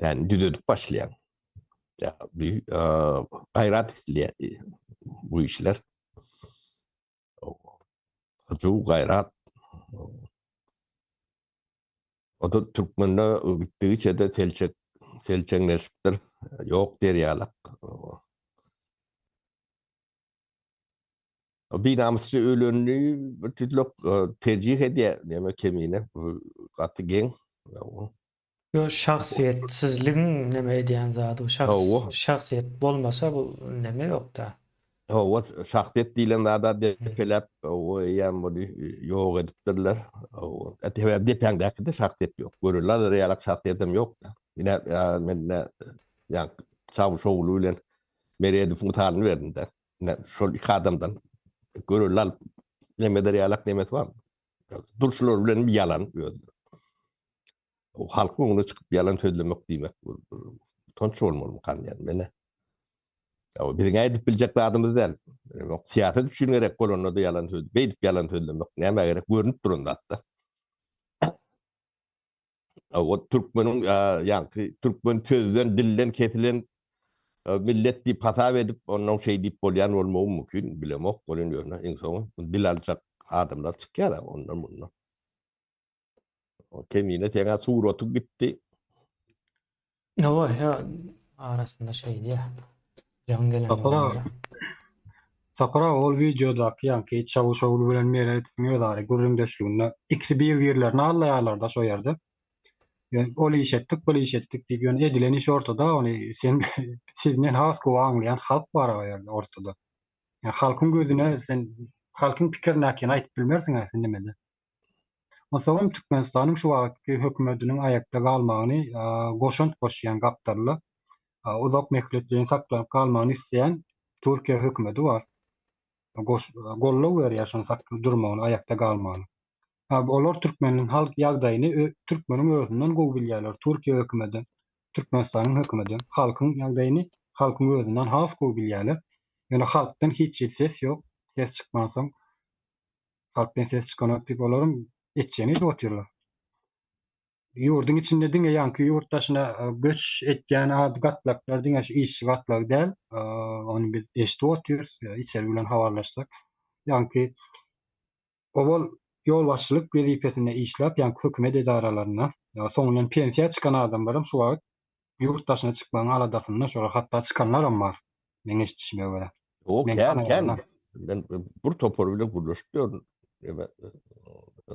S3: Yani düzeltip başlayan. Ya bir gayret isteyen bu işler. Çok gayret. O da Türkmen'e bittiği çede selçek nesiptir. Yok der yalak. Bir namısçı ölünlüğü bir türlü tercih ediyor. Neme kemiğine. Katı gen.
S1: Yo şahsiyetsizliğin neme ediyen zadı.
S3: O
S1: Şahsiyet bolmasa bu neme yok da.
S3: o şahsiyet dilen da depelep o yan bunu yok ediptirler. O etebe dependeki de şahsiyet yok. Görürler realak şahsiyetim yok da. Yine men yani çavuş oğluyla Meriye funtalını verdim de. Ne şol iki adamdan görürler neme de realak nemet var mı? Duruşlar bilen bir yalan gördü. O halkın onu çıkıp yalan söylemek demek. Tonç olmalı mı kan yani mene. Ya bir edip bilecek bir adamız değil. Yok siyaset düşünerek kolonda da yalan söylemek. Beydip yalan söylemek. Neme gerek görünüp durun da hatta. O Türkmen'in yani Türkmen sözden dilden kesilen millet deyip hata edip ondan şey deyip bolyan olmağı mümkün. Bilemok. Bolyan yönüne en son dil alacak adamlar çıkıyor ondan bundan. O kemiğine tena surotu gitti.
S1: O ya arasında şey diye. Can gelen
S2: Sapara,
S1: olmalı.
S2: sapara ol videodaki yani Çavuşoğlu bilen Meral etmiyorlar. Güründeşliğinde ikisi bir yerlerine allayalar da so yerde. Yani ol iş ettik, böyle iş ettik diye yani edilen iş ortada. Onu sen sizden has anlayan halk var o yerde ortada. Yani halkın gözüne sen halkın pikirine ayıp bilmersin aslında demedi. Masalan Türkmenistan'ın şu vakitki hökümetinin ayakta kalmağını goşunt koşuyan kaptarlı uzak mehletliğin saklanıp kalmağını isteyen Türkiye hükümeti var. Gollou wer ýaşan saklı durmagyny, ayakta galmagyny. Olar Türkmeniň halk ýagdaýyny Türkmeniň özünden gowy bilýärler. Türkiýe hökümeti, Türkmenistanyň hökümeti halkyň ýagdaýyny halkyň özünden has gowy bilýärler. Ýöne halkdan hiç ses ýok. Ses çykmansoň halkdan ses çykanok diýip olaryň etjeni dotýarlar. Ýurdun içinde diňe ýanky ýurtdaşyna göç etýän gatlaklar diňe şu iş gatlak däl. Onu biz eşitip otýarys, içeri bilen habarlaşsak. Ýanky owal ýolbaşçylyk wezipesinde işläp, ýani hökümet edaralaryna, soňundan pensiýa çykan adamlarym şu wagt ýurtdaşyna çykmagyň aladasyna şolar hatda çykanlaram bar. Men eşitişime görä.
S3: O
S2: Men
S3: ken
S2: tanıyanlar.
S3: ben bu topor bile kuruluştu. Evet.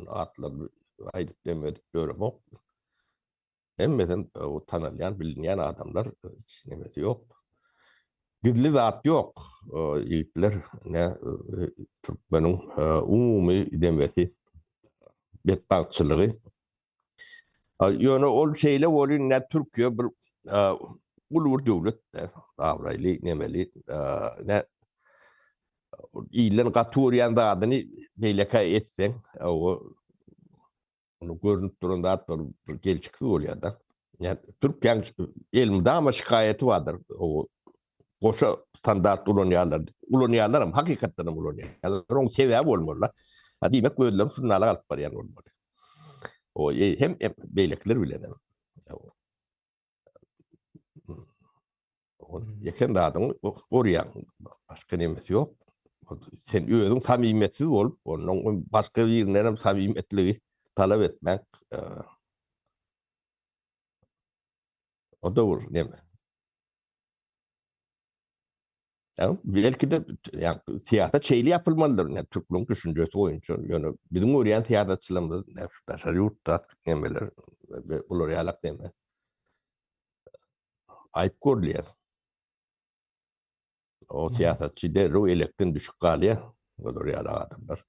S3: Atlar aydıp demedik görüm o. Emmeden o tanıyan bilinen adamlar hiç nemesi yok. Gidli zat yok. Yiğitler ne Türkmenin umumi demesi bedbahtçılığı. Yani o şeyle olun ne Türkiye bir ulur devlet de avraylı nemeli ne ilan katuriyan da adını beyleka etsen o onu görünüp durunda bir gelçikli oluyor da. Yani Türkiye'nin elimde ama şikayeti vardır. O koşa standart ulonyalar ama hakikaten ulonyalar. Onun sebebi olmalılar. Ha demek gözlerim şunlarla alıp var yani olmalı. O hem beylekler bile de. Yakın dağdan oraya başka nemesi yok. Sen özün samimiyetsiz olup onun başka birinden samimiyetliği talep etmek o da olur değil mi? Yani belki de yani siyaset şeyli yapılmalıdır. Yani Türk'ün düşüncesi oyuncu. Yani bizim oraya siyasetçilerimiz mesela yurtta yemeler ve oraya alak deme. Ayıp görülüyor. O siyasetçi de o elekten düşük kalıyor. Oraya alak adamlar.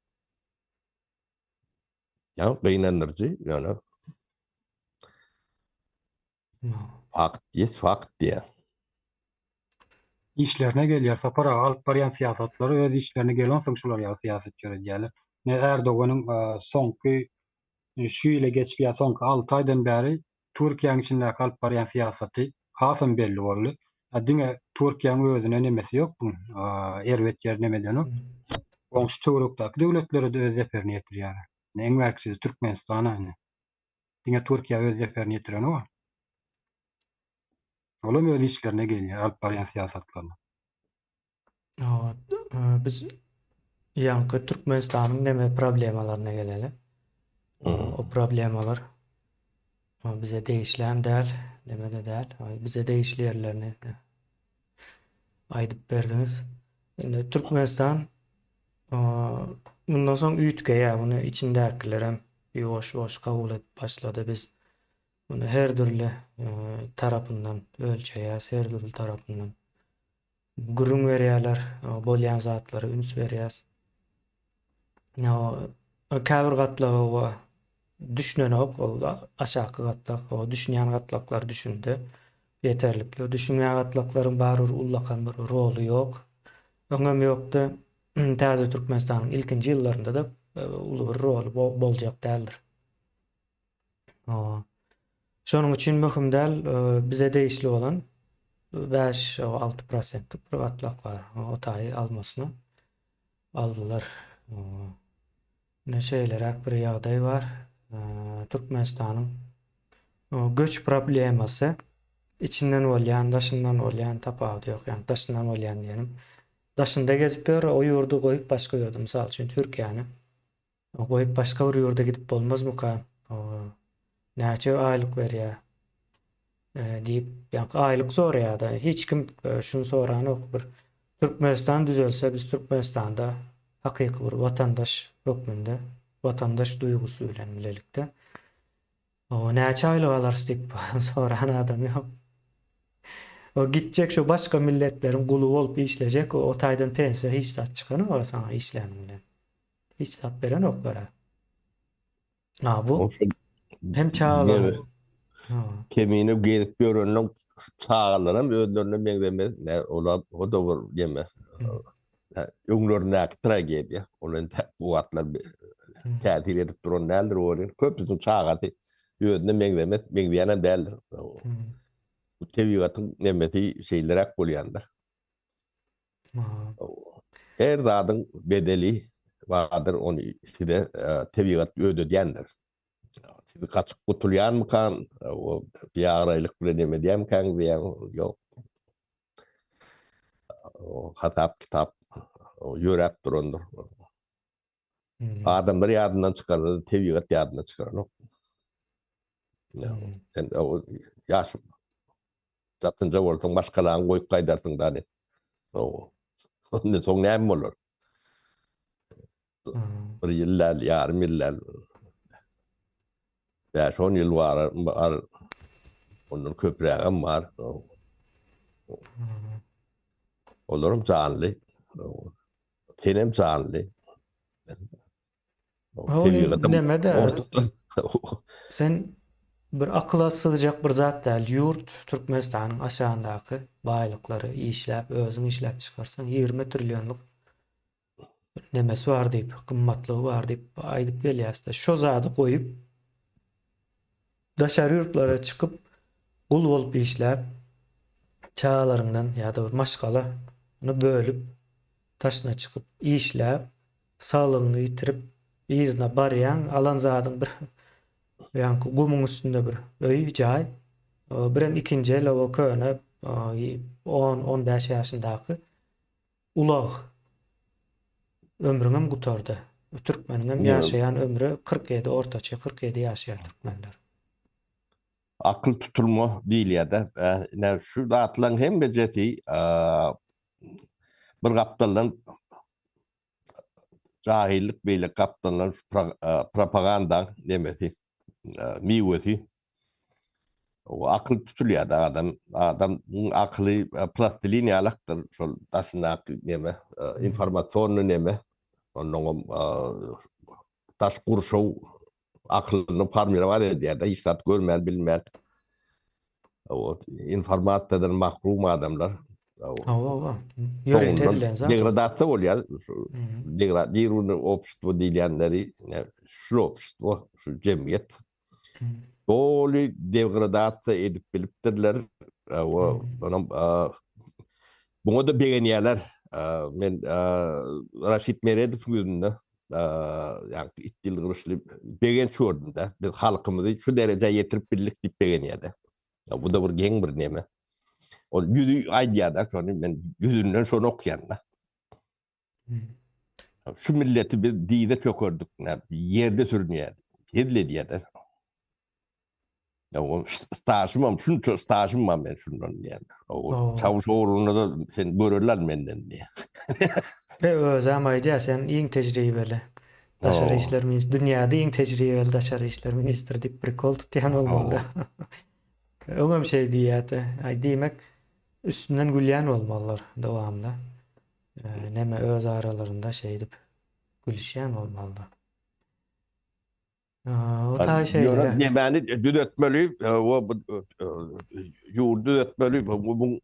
S3: Yani kıynanırcı yani fakt diye.
S2: İşlerine gelýär sapara alyp barýan siýasatlary öz işlerine gelýän soň şular ýa siýaset görýärler. Ne Erdoganyň soňky şu ile geçip ya son 6 aydan beri Türkiye'nin içinde kalıp barayan siyaseti hasım belli oldu. Dine Türkiye'nin özüne nemesi yok bu. Ervet yer nemeden o. Komşu Tuğruk'taki devletleri de öz zeferini yetir yani. En merkezi Türkmenistan'a hani. Dine Türkiye öz zeferini yetiren o. Olam öz işlerine geliyor. Alıp barayan siyasetlerine.
S1: O, biz yankı Türkmenistan'ın neme problemalarına gelelim. O problemalar bize değişleyen değil, demede değil. Bize değişli yerlerini aydıp berdiniz. Şimdi Türkmenistan bundan sonra üyütke ya bunu içindekiler hem yavaş kabul edip başladı. Biz bunu her türlü tarafından ölçeyiz, her türlü tarafından gurun veriyorlar, bolyan zatları üns veriyoruz. O käbir gatlagy o düşünen o aşağı gatlak, o düşünýän gatlaklar düşündi. Yeterlikli. Düşünýän gatlaklaryň bary ullakan bir rolu ýok. Öňem ýokdy. Täze Türkmenistanyň ilkinji ýyllarynda da uly bir rol boljak däldir. Şonuň üçin möhüm däl, bize değişli olan 5-6% bir gatlak bar. O taýy almasyny aldylar. Ne şeyler bir ýagdaý var. Türkmenistanyň göç problemasy içinden bolýan, daşyndan bolýan tapawuty ýok. Yani daşyndan bolýan diýenim. Daşynda gezip ber, o ýurdu goýup başga ýurda, mysal üçin Türkiýany goýup başga bir ýurda gidip bolmazmy ka? Näçe aýlyk berýär? Diýip, ýa-ni aýlyk soraýar-da. Hiç kim şunu soran ok bir Türkmenistan düzelse biz Türkmenistanda hakyky bir watandaş hökmünde, watandaş duýgusy bilen bilelikde. O näçe aýlyk alarys diýip soran adam ýok. O gitjek şu başga milletleriň guly bolup işlejek, o taýdan pensiýa hiç zat çykany o sana işläniň bilen. Hiç zat beren oklara. Bu hem çağlar.
S3: Dine kemiğini gelip görünün çağlarım özlerine meňdeme ne ola o da bir deme. Öňlerine tragediýa. Olan kuwatlar täsir edip duran nädir o? Köpüsün çağaty özüne meňdeme meňdene däldir. Bu tebigatyň nemeti şeýlerek bolýandyr. Her zadyň bedeli vardır onu işte tebigat ödedýändir. Kaçık kutulyan mı kan? O bir araylık bile demediğim kan diyen yok. O hatap kitap o yörep durundur. Adamlar yadından çıkardı, tebigat yadından çıkardı. Yani o yaş zatınca olsun başkalarını koyup kaydarsın da ne? O ne son ne mi olur? Bir yıllar, yarım yıllar 5-10 ýyl var. Ondan köprägem var. Olarum canly. Tenem canly.
S1: Nemede sen bir akla sığjak bir zat däl. Ýurt Türkmenistanyň aşaňdaky baýlyklary işläp, özüň işläp çykarsan 20 trilýonluk nemesi var diýip, kymmatlygy var diýip aýdyp gelýärdi. Şo zady goýup daşary ýurtlara çykyp gul bolup işläp çağlarından ýa-da bir maşgala onu bölüp taşına çykyp işläp saglygyny ýitirip ýyzyna barýan alan zadyň bir ýa-ni gumyň üstünde bir öý jaý. Birem ikinji el o köne 10-15 ýaşyndaky ulag ömrüňem gutardy. Türkmeniň ýaşaýan ömrü 47, ortaça 47 ýaşaýar türkmenler.
S3: Akıl tutulma değil ya da ne şu dağıtılan hem beceti bir kaptanın cahillik beyle kaptanın propaganda demesi miyveti o akıl tutuluyor da adam akıllı plastilini alaktır şu taşına neme informasyonu neme onun taş kurşu aklını parmira ediyor da hiç zat görmeyen bilmeyen o informattadan mahrum adamlar
S1: Yüreğin
S3: Soňundan
S1: edilen zat.
S3: degradatsiýa bolýar.
S1: Mhm.
S3: Degradiruni opştwo diýenleri, şu opştwo, şu jemgyýet. Doly degradasiýa edip bilipdirler. Onam buňa da begenýärler. Men Raşit Meredov gözünde yani itdil gyrşly begen çördüm da. Biz halkymyzy şu derejeye ýetirip bildik diýip begenýärde. Bu da bir geň bir neme. O yüzü aýdýarda şonu men yüzünden şonu okýanda. Şu milleti biz diýde çökördük, ýerde sürünýär. Hedle diýärler. O stajym, şunça stajym var men şundan diýär. O çavuş oğluna da sen görürler menden diýär.
S1: Ve özem aýdýar sen iň tejribeli. Daşary işler ministri, dünýäde iň tejribeli daşary işler ministri diýip bir kol tutýan bolmaly. Öňem şey diýýärdi. Diýmek üstünden gülýän bolmalylar dowamlı. Neme öz aralarında şey edip gülüşýän bolmaly. O ta şeyler.
S3: Nemeni düzeltmeli, o ýurdu düzeltmeli, bu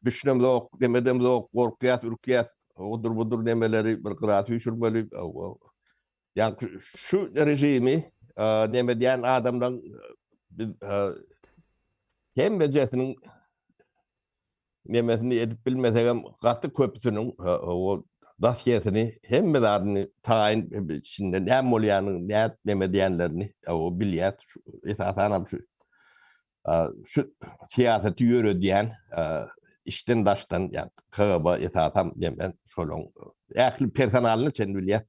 S3: düşünem zok, demedem zok, korkýat, ürkýat, odur budur nemeleri bir kıraat üşürmeli. Yani şu rejimi neme diýen adamdan hem bejetiniň nemesini edip bilmesegem gaty köpüsiniň o dahyetini hem medadyny taýin içinde näme bolýanyny, näme diýenlerini o bilýär. Esasanam şu siyaseti ýöredýän işten daşdan yani KGB esatam diýen şolong ähli personalyny çen bilýär.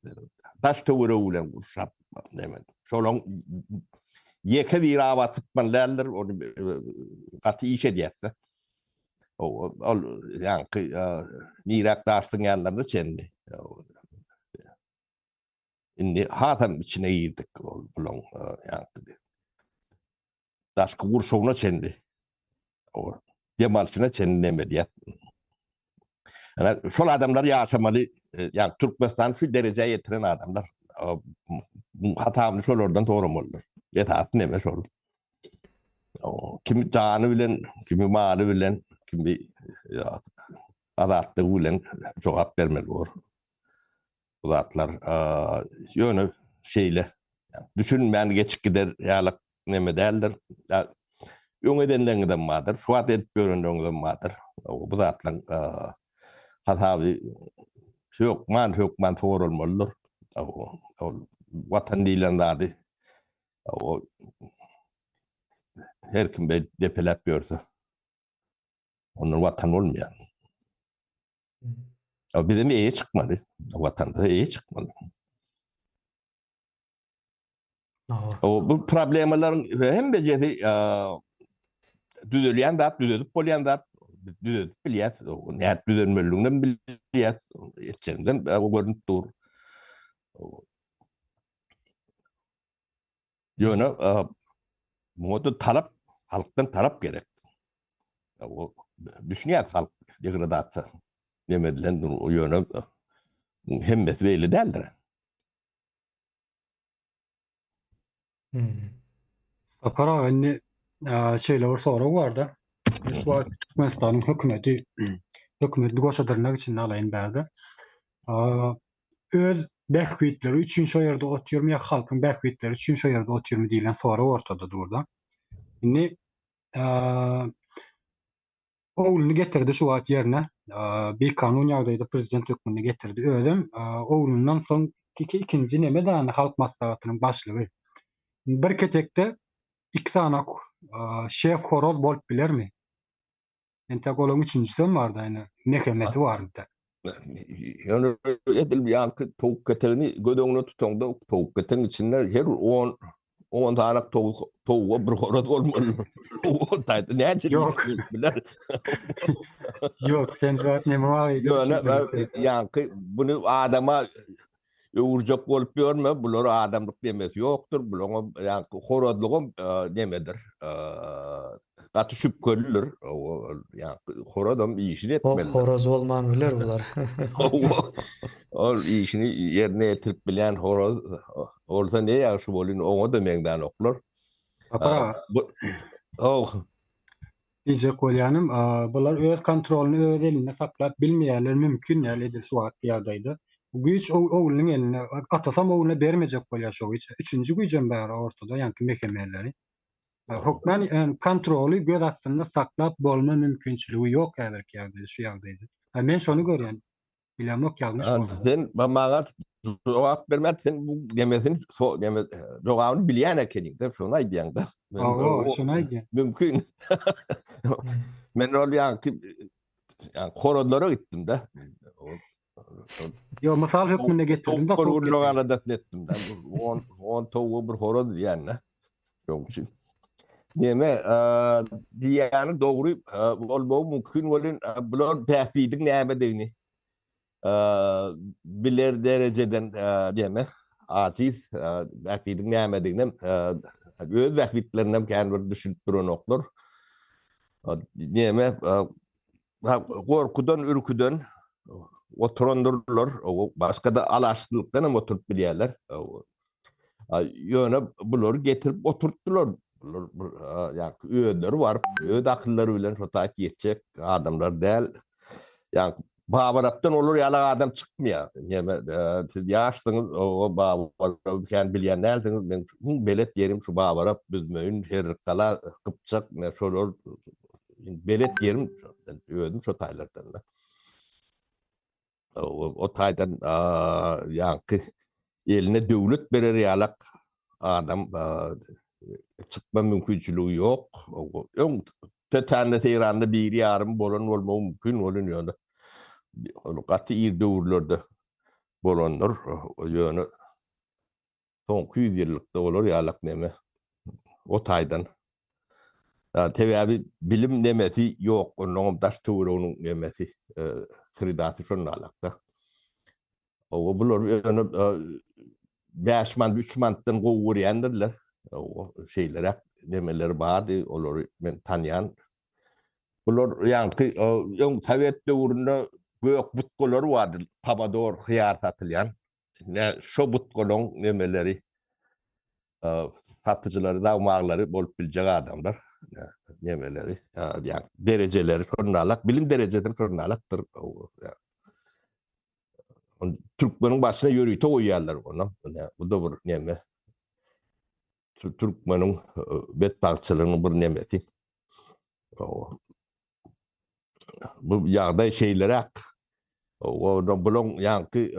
S3: Daş töwere bilen gurşap näme. Şolong ýeke bir awatyp manlarlar onu gaty iş edýär. O yani Irak daşdyň ýanlarynda çendi. Indi hatam içine girdik bulan yani daşky gurşugyna çendi. O demalçyna çendemedi. Yani şol adamlar ýaşamaly, yani Türkmenistan şu derejeye ýetiren adamlar. Hatamly şolordan toramollar. Ýetat neme şol. Kimi jany bilen, kimi maly bilen, kimi adatlygy bilen jogap bermeli bor. Bu zatlar ýöne şeýle düşünmän geçip gider ýalyk neme däldir. Öňedenlerden badyr, şuwat edip görenderinden badyr. Bu zatlar hatawy hökman torulmalylar. Watan diýilen zady. O her kim depelep görse onun watan bolmaýar. Bizim iyi çıkmalı. Vatanda iyi çıkmalı. Bu problemlerin hem beceri düzelýän dat, düzelip bolýan dat, düzelip bilýär. Näet düzelmeliginden bilýär. Etjenden görünüp dur. Ýöne bu talap, halktan talap gerek. O düşünýär halk degradasiýa. Demedilen o ýöne hemmesi beýle däldir.
S2: Sapara indi şeyler soru vardı. Şu an Türkmenistan'ın hükümeti goşadırnak için alayın berdi. Öz bekvitleri 3. ýerde oturýar ýa halkyň bekvitleri 3. ýerde oturýar diýilen soru ortada durda. Indi oğlunu getirdi şu wagt ýerine. Bir kanun ýagdaýda prezident hökmüne getirdi. Özüm oğlundan soň ikinji neme dany halk maslahatynyň başlygy. Bir ketekde iki tane şef horoz bolup bilermi? Ente golun üçüncüsü mi vardı aynı? Nekemeti vardı.
S3: Yani edil yankı tavuk keteğini gödöňüne tutanda tavuk keteğin içinde her 10 tane tavuğa bir horoz olmalı. O taýda näçe biler.
S2: Yok, sen jogap neme var?
S3: Yani bunu adama urjak bolup görme, bular adamlyk demesi ýokdur. Bular yani horozlygym nemedir? Gaty şüpkelidir. Yani horodam işini etmeli.
S1: Horoz bolman biler bular.
S3: O işini yerine getirip bilen horoz olsa ne ýaşy bolýan, oňa da meňden oklar.
S2: Diyecek bolýanym, bular öz kontrolüni öz elinde saklap bilmeýärler mümkin ýa edir şu wagt ýagdaýda. Bu güýç oğlunyň eline, atasam oğluna bermejek bolýar şu güýç. Üçüncü güýjem bar ortada, ýa-ni mehemeleri. Hokman kontroly göz astynda saklap bolma mümkinçiligi ýok häzirki ýagdaýda şu ýagdaýda. Men şonu görýän. Bilemok ýalňyş bolsa.
S3: Sen bana cevap vermezsen bu demesini cevabını bilen ekenin de şunu aydiyan da.
S2: Şonu aýdýan.
S3: Mümkün. Ben ol yani korodlara gittim de.
S2: Yo mysal hökmüne getirdim da.
S3: Korodlara da ettim de. 10 tavuğu bir horod yani. Çok için. Neme diýany dogry bolmagy mümkin bolan bular täsbidin näme diýini. Biler dereceden deme aziz täsbidin näme diýini öz wagtlaryny kendir düşünüp duranoklar. Neme gorkudan ürküden oturandırlar, başka da alaşdylykdan hem oturup bilýärler. Ýöne bular getirip oturtdylar. Yani öğüdleri var, öğüd akılları bilen şotaat yetecek adamlar däl. Yani babaraptan olur yala adam çıkmıyor. Yaştınız o babarap kendi bilyen näldiniz men belet yerim şu babarap büzmeyin her kala kıpçak ne şolor belet yerim öğüdüm şotaylardan da. O taydan yani eline devlet berer yalak adam çıkma mümkinçiliği yok. Ön tötende teyranda bir yarım bolan olma mümkün olun yönü. Onu katı ir döwürlerde bolanlar yönü son 200 yıllıkta olur yalak neme. O taydan. Tabi bilim nemesi yok. Onun daş tuğrunun nemesi. Sridatı şunun alakta. O bular yönü 5 man 3 mandan gowuryandylar. O şeyler demeleri bağdı olur ben tanıyan. Bunlar yani Sovet dövründe gök butkolar vardı. Papador hıyar satılyan. Ne şu butkolon demeleri satıcıları da umağları bolup bilecek adamlar. Demeleri yani dereceleri sonralak bilim dereceleri sonralaktır. Türkmenin başına yürüyte uyarlar onu. Bu da bir neme. Türkmenin betparçılığının bir nemeti. Bu yağda şeylere ak. O da bulun yankı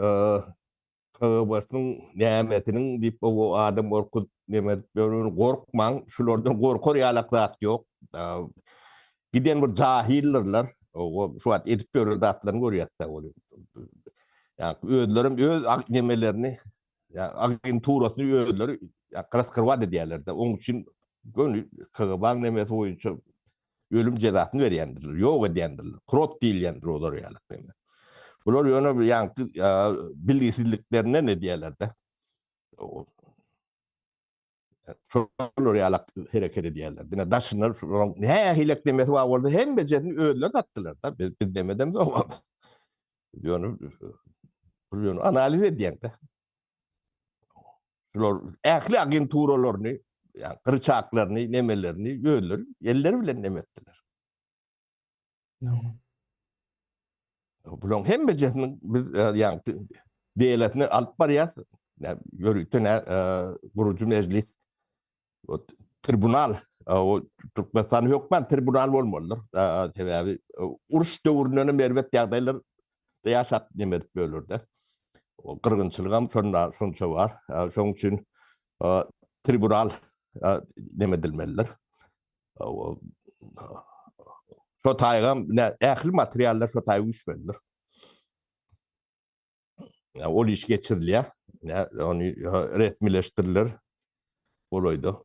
S3: kağıbasının nemetinin dip o adam orkut nemet böyle korkman. Şulardan korkor yalaklat yok. Giden bir cahillerler. O şu at edip görüldü atlarını görüyor. Yani ödlerim öz nemelerini agenturasını ödleri kırıskırvadı diyorlar da onun için gönül kağıban nemesi oyuncu ölüm cezasını veriyendirler. Yok ediyendirler. Krot değilyendir olur yani. Bunlar yönü yani bilgisizliklerine ne diyorlar da. Şöyle yalak hareket ediyorlar. Yine daşınlar ne hilek demesi var orada hem becerini ödle kattılar da biz demeden de o. Yönü analiz ediyen de. Ähli agenturalarını, yani kırçaklarını, nemelerini, göğülleri, elleri bile nemettiler. Bunun hem becerinin yani devletini alıp bariyat, yürütün kurucu meclis, tribunal, o Türkmenistan hükmen tribunal olmalıdır. Sebebi, uruş dövrünün mervet yağdaylar da yaşat nemet bölürde. O kırgınçılığım sonuçta var. Son için tribunal demedilmeliler. Şu taygam ehli materyaller şu taygı üçmelidir. O iş geçirilir. Onu resmileştirilir. Olaydı.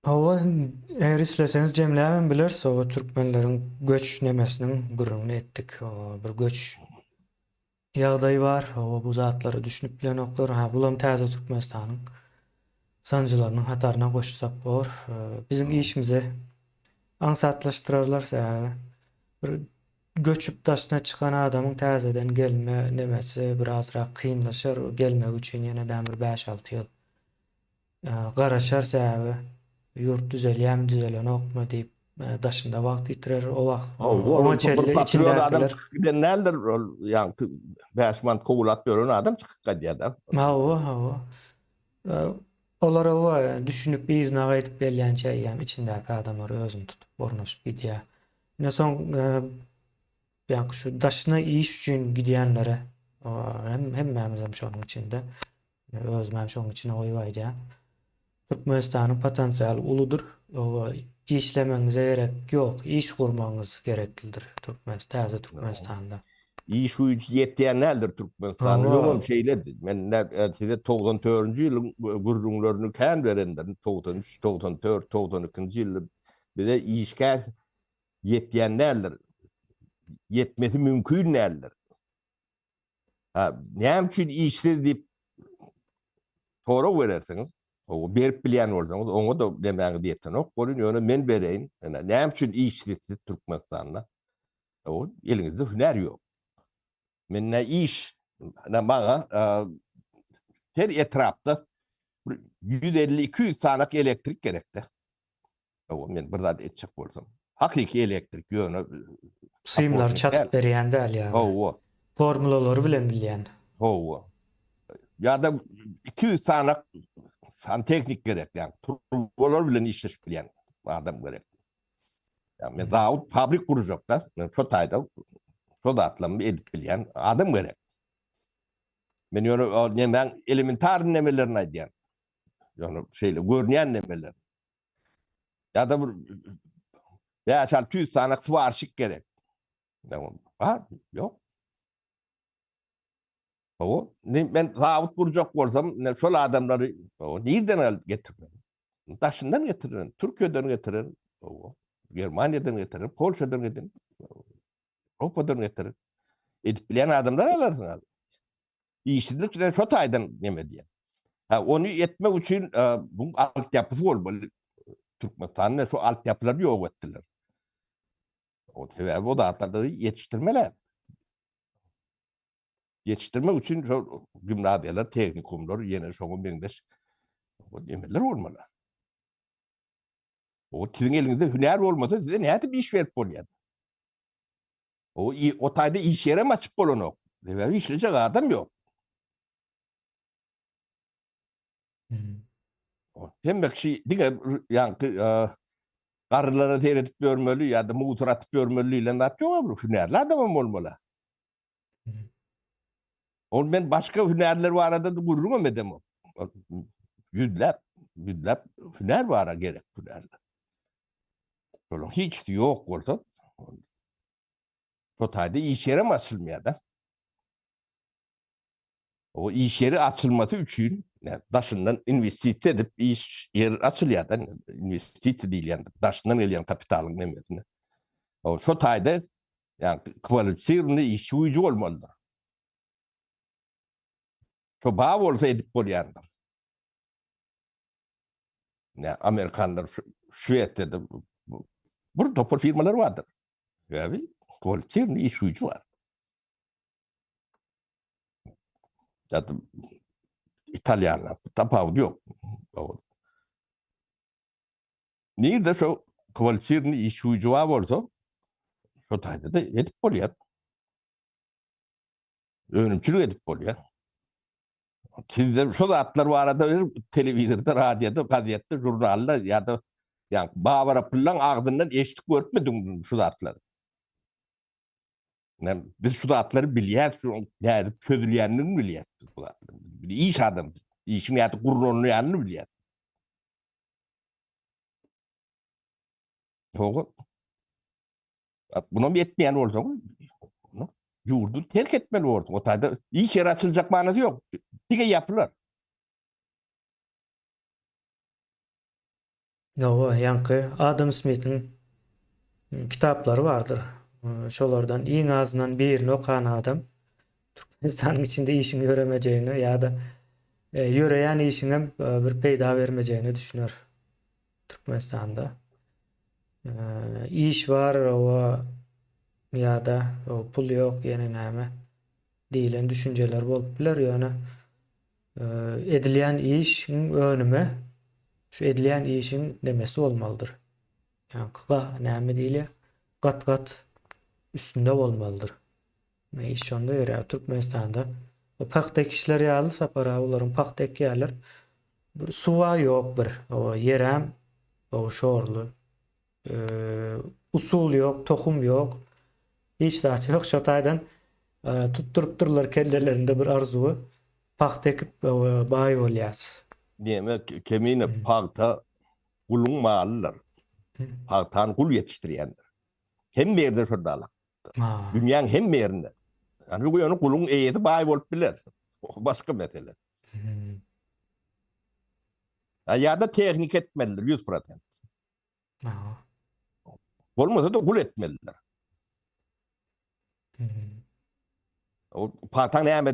S1: Hava eğer isleseňiz jemläbem bilerse o türkmenleriň göç nemesiniň gurrunu etdik. Bir göç ýagdaýy bar. Bu zatlary düşünüp bilenoklar. Bulam täze Türkmenistanyň sancılarynyň hataryna goşsak bor. Bizim işimize aňsatlaşdyrarlar säbe. Bir göçüp daşyna çıkan adamyň täzeden gelme nemesi birazrak kynlaşar. Gelmek üçin ýene-de bir 5-6 ýyl garaşar sebäbi ýurt düzelýärmi düzelýänokmy diýip daşynda wagt ýitirer. O wagt
S3: O
S1: oňa çelli
S3: patriot adam
S1: içindekiler.
S3: çıkıp giden nerede yani Beşman kovulat veren adam çıkıp gidiyor.
S1: Hawa. Olara o düşünüp bizne gaýdyp gelýän şey ýa içindäki adamlar özüni tutup bornoşup gidýär. Ne soň ýa şu daşyna iş üçin gidýänlere hemmämiz hem şonuň içinde. Özüm şonuň içine oýbaýdy. Türkmenistanyň potensialy uludur. O işlemeňize gerek ýok, iş gurmaňyz gereklidir Türkmenistanda.
S3: İyi şu yetdiyen neldir Türkmenistan'ın?
S1: Ama-
S3: Yoğun şeyledi. Ben size 94. yılın gurrunlarını kän verenlerin 93, 94, 92. yılı bir de işgal yetdiyen neldir? Yetmesi mümkün neldir? Ne için işsiz deyip soru verirsiniz. O berip bilýän bolsaňyz, oňa da demäňiz ýetden ok. Bolun ýöne men bereýin. Ne için işsiz Türkmenistanda? O eliňizde hüner ýok. Men ne iş, ne bana her etrafta 150-200 tanak elektrik gerekti. O men bir zat etjek bolsam. Hakiki elektrik ýöne
S1: Syýmlar çatyp berýän däl ýa.
S3: o
S1: Formulary bilen bilýän.
S3: o ya da 200 tanak santechnik gerek yani turbolar bilen işleş bilýän adam gerek. Ya men daha fabrik kuracaklar. Men şu taýda şu da atlamı edip bilýän adam gerek. Men ýöne men elementar nemelerini aýdýan. Ýöne şeýle görnýän nemeler. Ya da bir ýa-şal 100 tanak svarşyk gerek. Var yok. O ben zawut kurjak bolsam ne şol adamlary nerden alyp getirmen? Daşyndan getiren, Türkiýeden getiren, Germaniýadan getiren, Polşadan getiren, Awropadan getiren. Edip bilen adamlar alarsyň. İşsizlik üçin şo taýdan neme diýen. Onu etmek üçin bu altyapysy bolmaly. Türkmenistanda şu altyapylary ýok etdiler. O sebäbi o da atları yetiştirmeler. Yetiştirmek için şu gimnazyalar, teknikumlar, yine şoňa 15 o demeler bolmaly. O siziň eliňizde hüner bolmasa size näde bir iş berip bolýar. O taýda iş ýere açyp bolanok. Sebäbi işlejek adam ýok. Hem kişi diňe ýanky garrylara teretip görmeli ýa-da mutur atyp görmeli ile dat ýok, hünerli adam bolmaly. Ol men başka hünerler var arada da gurrun edem o. Yüzlep hüner var gerek hünerler. Şol hiç ýok bolsa şo taýda iş ýere açylmaýar da. O iş yeri açılması üçün daşından investisiya edip iş yeri açılýar da investisiya diýilýär. Daşından gelýän kapitalyň nemesine. O şo taýda yani kwalifisirli işçi güýji bolmaly. Şo ba bolsa edip bolýar. Ne Amerikanlar Şuwetde bir topar firmalar vardır. Yani kwalifisirli iş güýji var. Ya da İtalyanlar, tapawdy ýok. Nirde şo kwalifisirli iş güýji bar bolsa, şo taýda da edip bolýar. Önümçülük edip bolýar. Sizde şo zatlar barada telewizorda, radioda, gazetde, jurnalda ýa-da ýa babara pullan agdyndan eşitip görpmediň şu zatlary. Biz şu zatlary bilýär, şu näde çözülýänini bilýär. İş adam, işin näde gurrunýanyny bilýär. Ogo. Buna yetmeýän bolsa, ýurdu terk etmeli bolsa, o taýda iş ýeri açyljak manasy ýok. Dige ýapylar.
S1: Ýa ýanky Adam Smith'in kitaplary bardyr. Şolardan iň azyndan birini okan adam Türkmenistanyň içinde işini göremejegini ýa-da ýöreýän işiňem bir peýda bermejegini düşünür Türkmenistanda. İş var o ýa-da o pul ýok ýene näme diýilen düşünjeler bolup biler ýöne edilýän işiň önüme şu edilen işin demesi olmalıdır. Yani näme diýilýär? Gat gat üstünde bolmalydyr. Ne iş onda ýöre Türkmenistanda o pakda kişiler ýaly sapara olaryň pakdak ýerler bir suwa ýok bir. O yerem o şorlu. Usul ýok, tohum ýok. Hiç zat ýok. Şo taýdan tutturupdyrlar kellelerinde bir arzuwy. Paxta ekip baý bolýas.
S3: Deme kemine pagta gulun mallar. Pagtan gul yetiştirýändir. Hem ýerde şurdalar. Dünýäň hem ýerinde. Yani bu ýöne gulun eýeti baý bolup biler. O başga mesele. Ýa-da tehnik etmelidir 100%. Bolmasa da gul etmelidir. O pagtan näme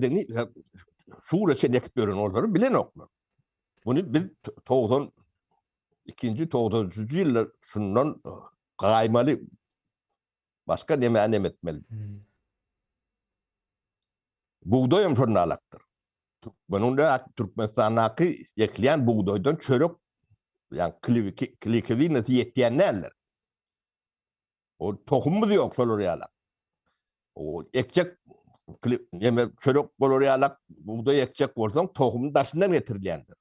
S3: şuura çelekip görün olary bilen oklar. Bunu biz 92-93 ýyllar şundan gaýmaly başka näme etmeli. Buğdayım şurnalakdır. Bunun da Türkmenistan'daki ekleyen buğdaydan çörek yani klikevi neti yetdiyenlerler. O tohumumuz yok soloriyalak. O ekecek çörek soloriyalak buğday ekecek olsan tohumun daşından getirilendir.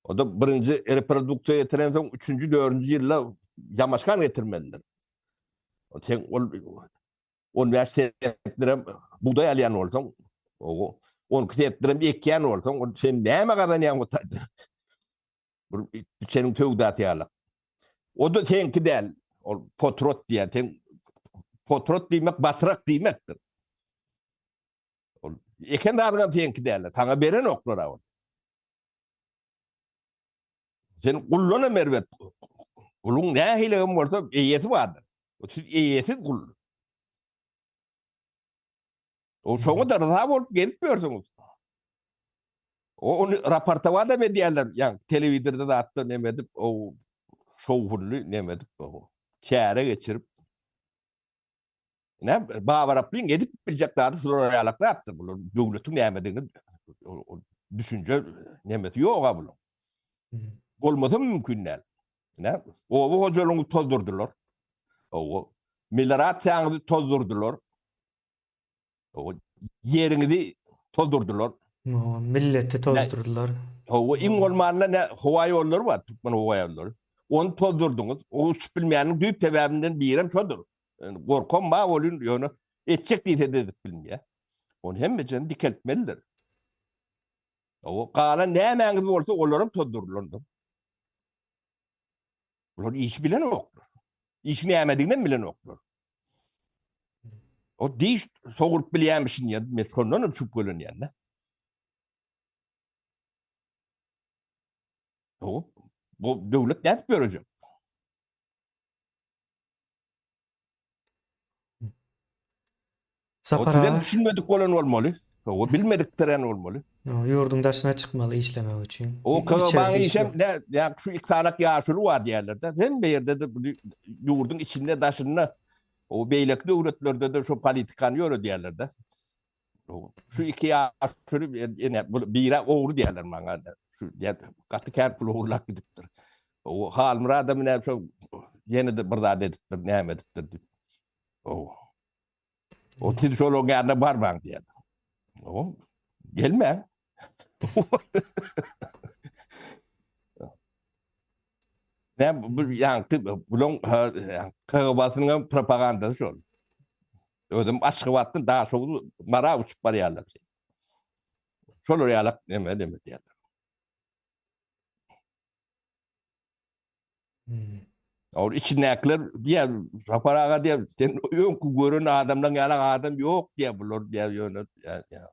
S3: O da birinci reproduktöre getiren son 3. 4. yılla yamaşkan getirmelidir. Sen üniversitelere buğday alayan olsan, onu kısettirem ekleyen olsan, sen näme kazanyan o taýda? Senin tövdatı alak. O da senki däl. O potrot diýär. Sen potrot diýmek batyrak diýmekdir. Eken dadyňa senki däl. Taňa beren oklara o. Sen gulluna merwet. Gulun nähilegin bolsa eýeti bardyr. O siz eýeti gull. O şoňa da rahat bolup gelip bersiňiz. Onu raportawada me diýerler, ýa telewizorda da atdy nemedip o şowhurly nemedip o çäre geçirip bawaraplyň edip biljekler şolary ýalakda atdy bular döwletiň nämedigini düşünje nemesi ýok bular. Bolmasa mümkin näl. O hojalyňy tozdurdylar. O melioratsiýaňy tozdurdylar. O ýeriňizi tozdurdylar.
S1: Milleti tozdurdular.
S3: O iň bolmanda ne howa ýollary bar, Türkmen howa ýollary. Onu tozdurdyňyz. O uçup bilmeýäniň düýp sebäbinden birem şodur. Gorkom ba bolun ýöne etjek diýse de bilmeýär. Onu hemmejen dikeltmelidir. O galan nämeňiz bolsa olarym tozdurdylar. Bular iş bilen oklar. İş nämediginden bilen oklar. O diş soğurup bilýänmişin ýa meşgondan uçup gelenýär. O bu döwlet näp berejek? O
S1: Sapara
S3: tiden düşünmedik bolan bolmaly. O bilmediklerini bolmaly.
S1: ýurdun daşyna çykmaly işlemek üçin.
S3: O kabaň işem ýa şu iktarak ýaşuly wa diýerler. Hem ýerde de ýurdun içinde daşyna o beýlek döwletlerde de şu politikany ýöre diýerler de. Şu iki ýaşuly bire ogry diýerler maňa. Şu gaty kär pul oglak gidipdir. O halmyr adam näme şu ýene de bir zat edipdir, näme edipdir. O tid şol gärne barbaň diýer. O gelme. Ne bu ýaňky bulun KGB'synyň propagandasy şol. Ödüm aşky wagtda daha şol mara uçup barýarlar. Şol ýalak näme diýerler. Or içindekiler diye raparaga diye sen öňkü gören adamdan ýalan adam ýok diye bular diye ýöne ya.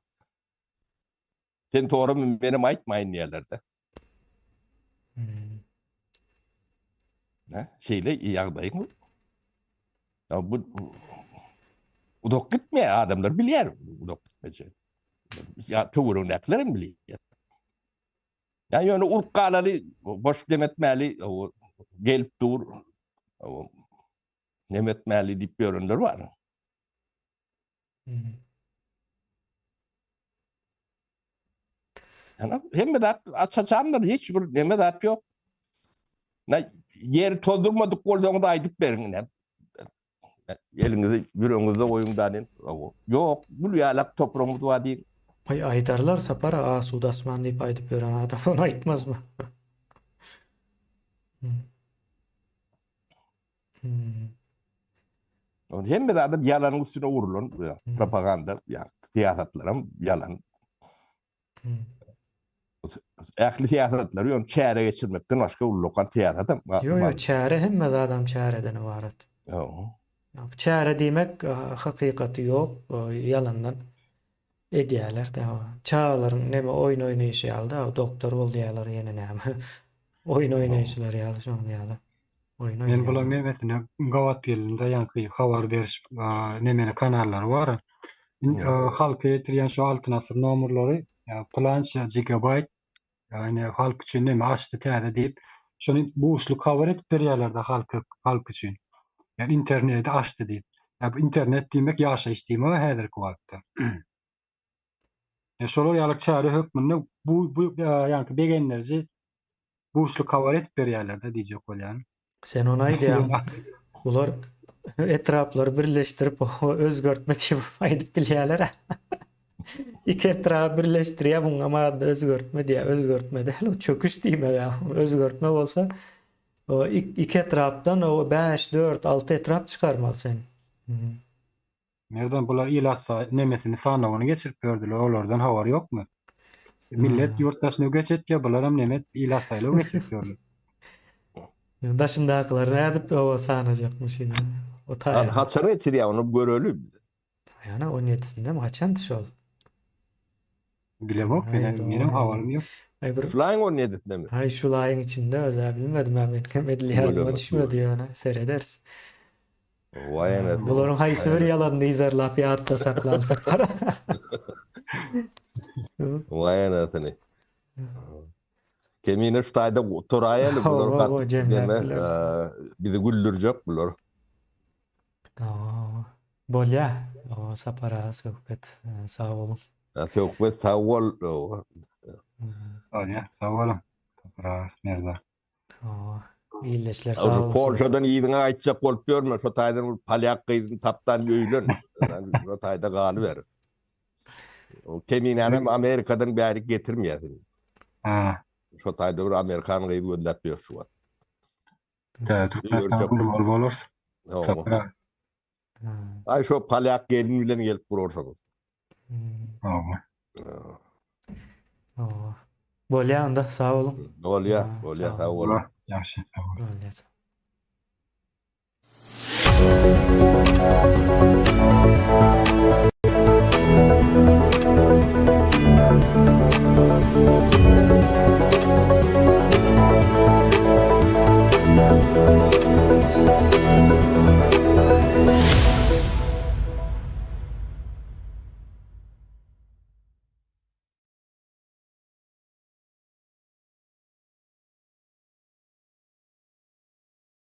S3: Sen tory benim aýtmaýyn diýerler-de. Şeýle ýagdaýyň. Ya bu udok gitmeýär adamlar bilýär udok gitmeýär. Ya töwüründekiler bilýär. Ya ýöne urk galaly boş demetmäli o gelip dur o nemetmäli diýip ýörenler bar. Yani hemme de açacağımdır hiç bir neme de ýok. Yeri toldurmadık goldoňda aýdyp beriň. Elinizi yüreğinize koyun dadin. Yok, bu yalak toprağımız var değil.
S1: Aydarlar sapara asud asman deyip aydıp ören adam onu aytmaz mı? Hmm. Hmm.
S3: Hem de adam yalanın üstüne vurulun. Propaganda, siyasetlerim yalan.
S1: Hmm.
S3: Ähli siyasetleri yon çäre geçirmekten başka ulokan siyaset.
S1: Yo çare hemmez adam çareden ibaret. Çare demek hakikati yok, yalandan ediyorlar da. Çağların neme oyun oynayışı aldı, doktor oldu yalar yine neme. Oyun oynayışlar yalı şonu yalı. Oyun
S2: Men bular
S1: oynuyor.
S2: mesela Gavat dilinde yankı habar beriş nemene kanallar var. Halka yetirilen şu altın asır nomurları planşa gigabyte yani halk için neme açtı täze deyip şonu bu uslu cover etip berýärler-de halk için. Yani interneti açtı deyip. Ya bu internet demek yaşayış diýme häzirki wagtda. Şolar ýalyk çare hökmünde bu yankı begenlerji bu uslu cover etip berýärler-de diýjek bolýan.
S1: Sen onu aýdýan. Bular etrapları birleştirip özgörtme diýip aýdyp bilýärler. İki etrafı birleştiriyor bunun ama adı özgörtme diye özgörtme değil o çöküş diýme ya özgörtme bolsa o iki etraftan o 5 4 6 etraf çıkarmalı sen.
S2: Nereden bular ilasa nemesini sanawyny geçirip gördüler olardan habar ýokmy? Millet yurttaşyny geçetke bular hem nemet ilasaýla geçirip gördüler.
S1: Daşındakylar nädip o sanajakmış ýene. O taýy.
S3: Haçan geçiriyor onu görölü.
S1: Yani 17'sinde mi kaçan dışı ol?
S2: Bilemok benim habarym ýok.
S1: Ay bir
S3: Flying on editde mi?
S1: ay şu layın içinde özel bilmedim ben medli yardıma düşmüyor diyor ona seyredersin.
S3: Vay anasını.
S1: Buların haysı bir yalan izarlap ya hatta saklansak para.
S3: Vay anasını. Kemine şu tayda torayalı
S1: O
S3: bular kat
S1: Cem
S3: deme
S1: Erbilers.
S3: bizi güldürecek bular.
S1: Bolya. O sapara sohbet. Sağ olun.
S3: Sohbet sağ ol.
S2: Olya, sağ olun. Toprak, merda.
S1: İyileşler sağ
S3: Şu
S1: olun.
S3: Polşadan iyiliğine aytacak olup görme. Şu taydan palyak kıydın taptan öylün. Şu tayda kalıver. O kemine hem Amerika'dan bir ayrık getirmeyesin. Şu tayda bir Amerikan kıydı göndertmiyor şu an.
S2: Türkmenistan bol bolur. Toprak.
S3: Ay şu palyak gelin bilen gelip kurursanız.
S1: Bolya anda sağ olun.
S3: Bolya sağ ol.
S2: Yaxşı, sağ olun.
S1: Bolya.